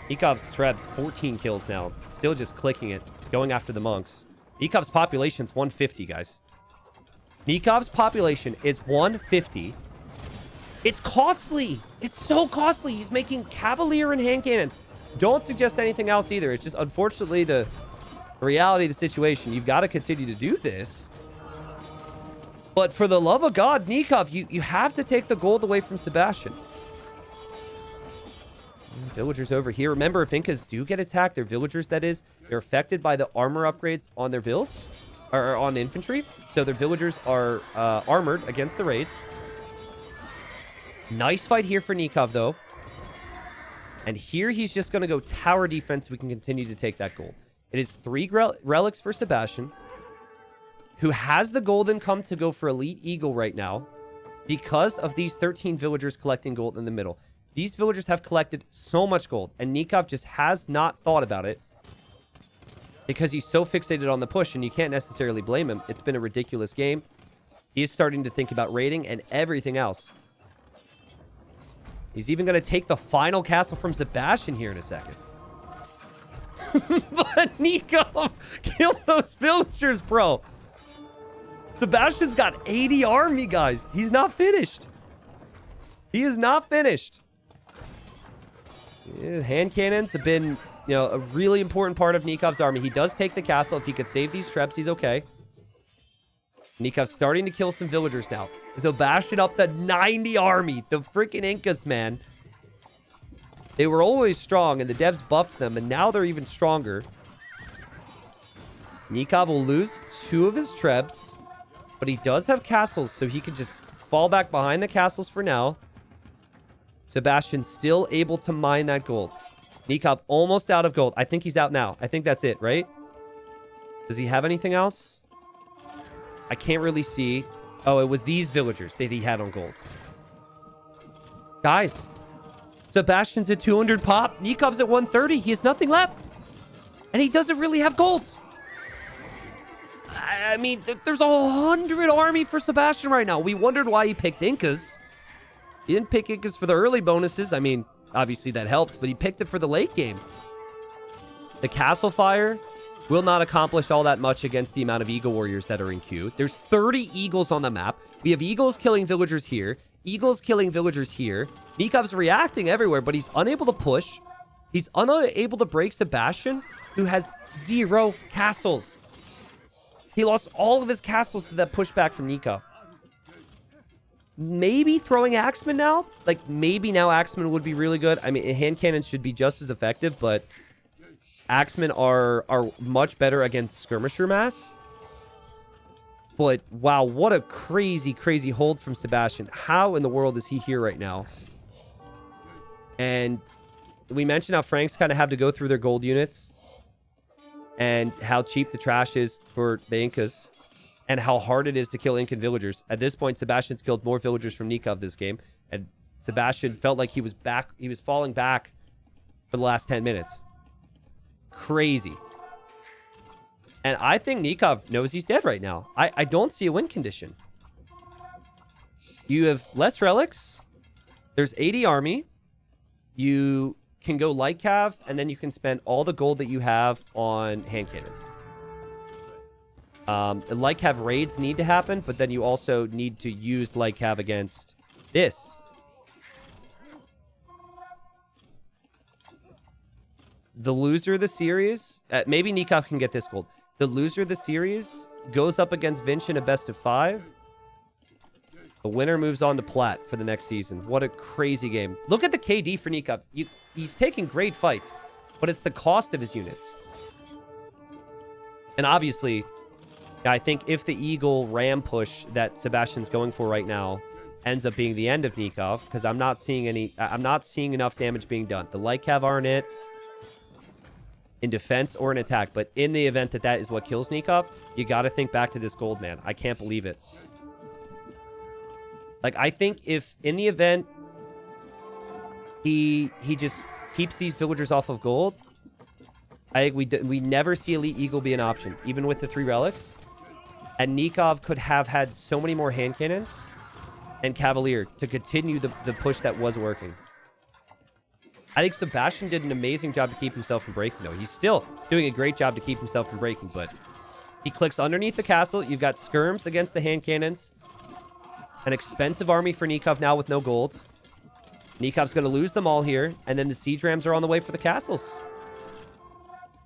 Nikov's Trebs, 14 kills now. Still just clicking it, going after the monks. Nikov's population's 150, guys. Nikov's population is 150. It's costly. It's so costly. He's making Cavalier and hand cannons. Don't suggest anything else either. It's just, unfortunately, the reality of the situation. You've got to continue to do this. But for the love of God, Nicov, you have to take the gold away from Sebastian. Villagers over here. Remember, if Incas do get attacked, they're villagers, that is, they're affected by the armor upgrades on their vills, or on infantry. So their villagers are armored against the raids. Nice fight here for Nicov, though. And here he's just going to go tower defense. We can continue to take that gold. It is 3 relics for Sebastian, who has the gold income to go for Elite Eagle right now because of these 13 villagers collecting gold in the middle. These villagers have collected so much gold, and Nicov just has not thought about it because he's so fixated on the push, and you can't necessarily blame him. It's been a ridiculous game. He is starting to think about raiding and everything else. He's even going to take the final castle from Sebastian here in a second. But Nicov, kill those villagers, bro. Sebastian's got 80 army, guys. He's not finished. He is not finished. Yeah, hand cannons have been, a really important part of Nikov's army. He does take the castle. If he could save these trebs, he's okay. Nikov's starting to kill some villagers now. Sebastian up the 90 army. The freaking Incas, man. They were always strong, and the devs buffed them, and now they're even stronger. Nicov will lose 2 of his trebs, but he does have castles, so he can just fall back behind the castles for now. Sebastian's still able to mine that gold. Nicov almost out of gold. I think he's out now. I think that's it, right? Does he have anything else? I can't really see. Oh, it was these villagers that he had on gold. Guys, Sebastian's at 200 pop. Nikov's at 130. He has nothing left. And he doesn't really have gold. I mean, there's 100 army for Sebastian right now. We wondered why he picked Incas. He didn't pick Incas for the early bonuses. I mean, obviously that helps, but he picked it for the late game. The Castle Fire will not accomplish all that much against the amount of Eagle Warriors that are in queue. There's 30 Eagles on the map. We have Eagles killing villagers here. Eagles killing villagers here. Nikov's reacting everywhere, but he's unable to push. He's unable to break Sebastian, who has 0 castles. He lost all of his castles to that pushback from Nicov. Maybe throwing Axeman now? Like, maybe now Axeman would be really good. I mean, hand cannons should be just as effective, but Axemen are much better against skirmisher mass. But, wow, what a crazy, crazy hold from Sebastian. How in the world is he here right now? And we mentioned how Franks kind of have to go through their gold units. And how cheap the trash is for the Incas. And how hard it is to kill Incan villagers. At this point, Sebastian's killed more villagers from Nicov this game. And Sebastian felt like he was back. He was falling back for the last 10 minutes. Crazy. And I think Nicov knows he's dead right now. I don't see a win condition. You have less relics. There's 80 army. You can go light cav, and then you can spend all the gold that you have on hand cannons. Light cav raids need to happen, but then you also need to use light cav against this. The loser of the series, maybe Nicov can get this gold. The loser of the series goes up against Vinch in a best of 5. The winner moves on to Plat for the next season. What a crazy game. Look at the KD for Nicov. He's taking great fights, but it's the cost of his units. And obviously, I think if the Eagle Ram push that Sebastian's going for right now ends up being the end of Nicov, because I'm not seeing enough damage being done. The light cav aren't it in defense or in attack, but in the event that is what kills Nicov, you got to think back to this gold, man. I can't believe it. Like, I think if in the event he just keeps these villagers off of gold, I think we never see Elite Eagle be an option, even with the 3 relics. And Nicov could have had so many more hand cannons and Cavalier to continue the push that was working. I think Sebastian did an amazing job to keep himself from breaking, though. He's still doing a great job to keep himself from breaking, but he clicks underneath the castle. You've got skirms against the hand cannons. An expensive army for Nicov now with no gold. Nikov's going to lose them all here, and then the siege rams are on the way for the castles.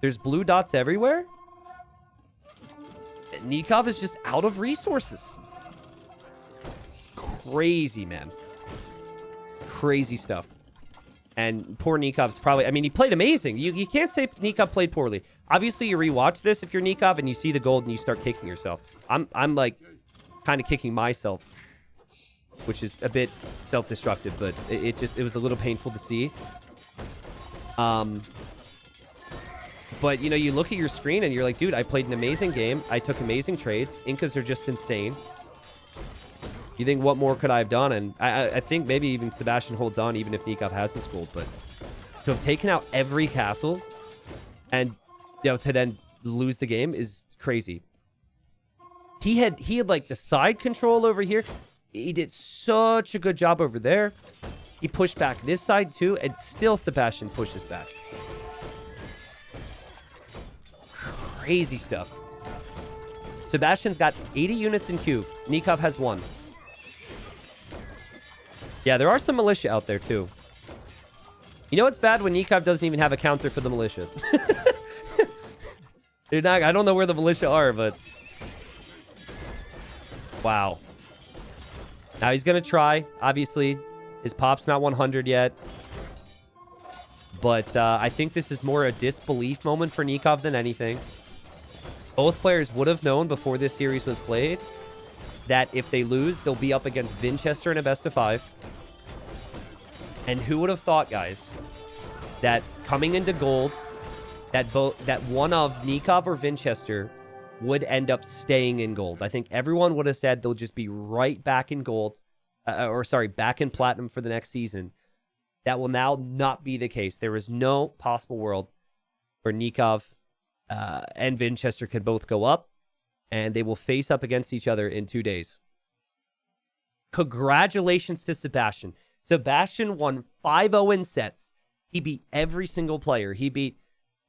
There's blue dots everywhere. Nicov is just out of resources. Crazy, man. Crazy stuff. And poor Nikov's probably... I mean, he played amazing. You can't say Nicov played poorly. Obviously, you rewatch this if you're Nicov and you see the gold and you start kicking yourself. I'm like, kind of kicking myself, which is a bit self-destructive, but it was a little painful to see. But, you look at your screen and you're like, dude, I played an amazing game. I took amazing trades. Incas are just insane. You think, what more could I have done? And I think maybe even Sebastian holds on, even if Nicov has this gold. But to have taken out every castle and to then lose the game is crazy. He had like the side control over here. He did such a good job over there. He pushed back this side too, and still Sebastian pushes back. Crazy stuff. Sebastian's got 80 units in queue. Nicov has 1. Yeah, there are some militia out there too. You know what's bad? When Nicov doesn't even have a counter for the militia. They're not, I don't know where the militia are, but... Wow. Now he's going to try. Obviously, his pop's not 100 yet. But I think this is more a disbelief moment for Nicov than anything. Both players would have known before this series was played that if they lose, they'll be up against Winchester in a best of 5. And who would have thought, guys, that coming into gold, that one of Nicov or Winchester would end up staying in gold. I think everyone would have said they'll just be right back in gold, back in platinum for the next season. That will now not be the case. There is no possible world where Nicov and Winchester can both go up, and they will face up against each other in 2 days. Congratulations to Sebastian. Sebastian won 5-0 in sets. He beat every single player. He beat,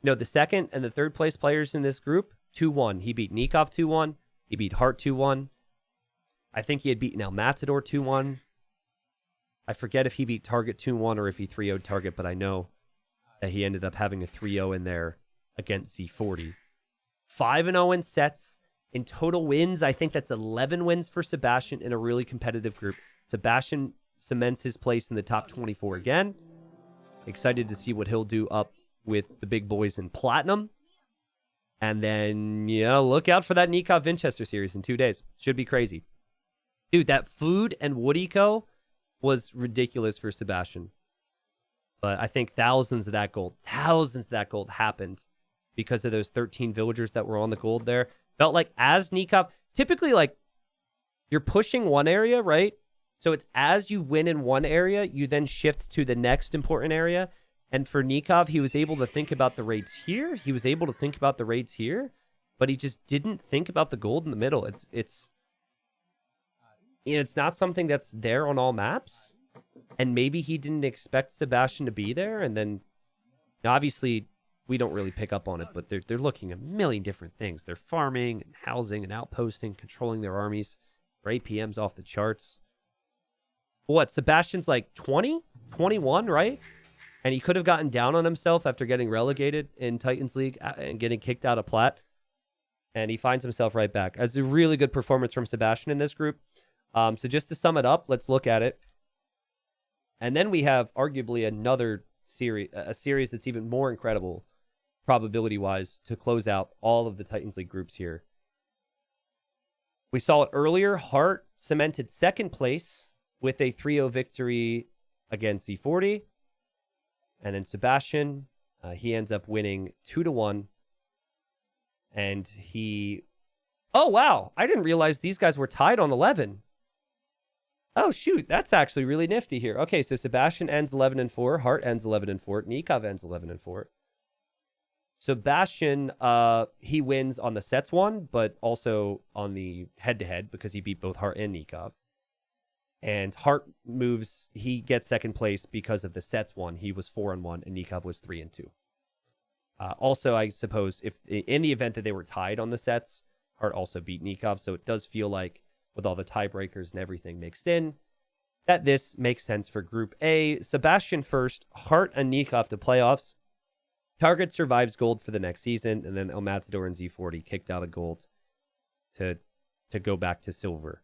the second and the third place players in this group 2-1. He beat Nicov 2-1. He beat Hart 2-1. I think he had beaten El Matador 2-1. I forget if he beat Target 2-1 or if he 3-0'd Target, but I know that he ended up having a 3-0 in there against Z40. 5-0 in sets. In total wins, I think that's 11 wins for Sebastian in a really competitive group. Sebastian cements his place in the top 24 again. Excited to see what he'll do up with the big boys in Platinum. And then, look out for that Nicov Winchester series in 2 days. Should be crazy. Dude, that food and wood eco was ridiculous for Sebastian. But I think thousands of that gold happened because of those 13 villagers that were on the gold there. Felt like as Nicov, typically like you're pushing one area, right? So it's as you win in one area, you then shift to the next important area. And for Nicov, he was able to think about the raids here. He was able to think about the raids here, but he just didn't think about the gold in the middle. It's not something that's there on all maps. And maybe he didn't expect Sebastian to be there. And then obviously we don't really pick up on it, but they're looking at a million different things. They're farming and housing and outposting, controlling their armies. Their APM's off the charts. What, Sebastian's like 20, 21, right? And he could have gotten down on himself after getting relegated in Titans League and getting kicked out of Plat. And he finds himself right back. It's a really good performance from Sebastian in this group. So just to sum it up, let's look at it. And then we have arguably another series, a series that's even more incredible probability-wise to close out all of the Titans League groups here. We saw it earlier. Hart cemented second place with a 3-0 victory against Z40. And then Sebastian, he ends up winning 2-1. And he... Oh, wow. I didn't realize these guys were tied on 11. Oh, shoot. That's actually really nifty here. Okay, so Sebastian ends 11-4. Hart ends 11-4. Nicov ends 11-4. Sebastian, he wins on the sets one, but also on the head-to-head because he beat both Hart and Nicov. And Hart moves, he gets second place because of the sets one. He was 4-1 and Nicov was 3-2. Also, I suppose if in the event that they were tied on the sets, Hart also beat Nicov. So it does feel like with all the tiebreakers and everything mixed in, that this makes sense for Group A. Sebastian first, Hart and Nicov to playoffs. Target survives gold for the next season, and then El Matador and Z40 kicked out of gold to go back to silver.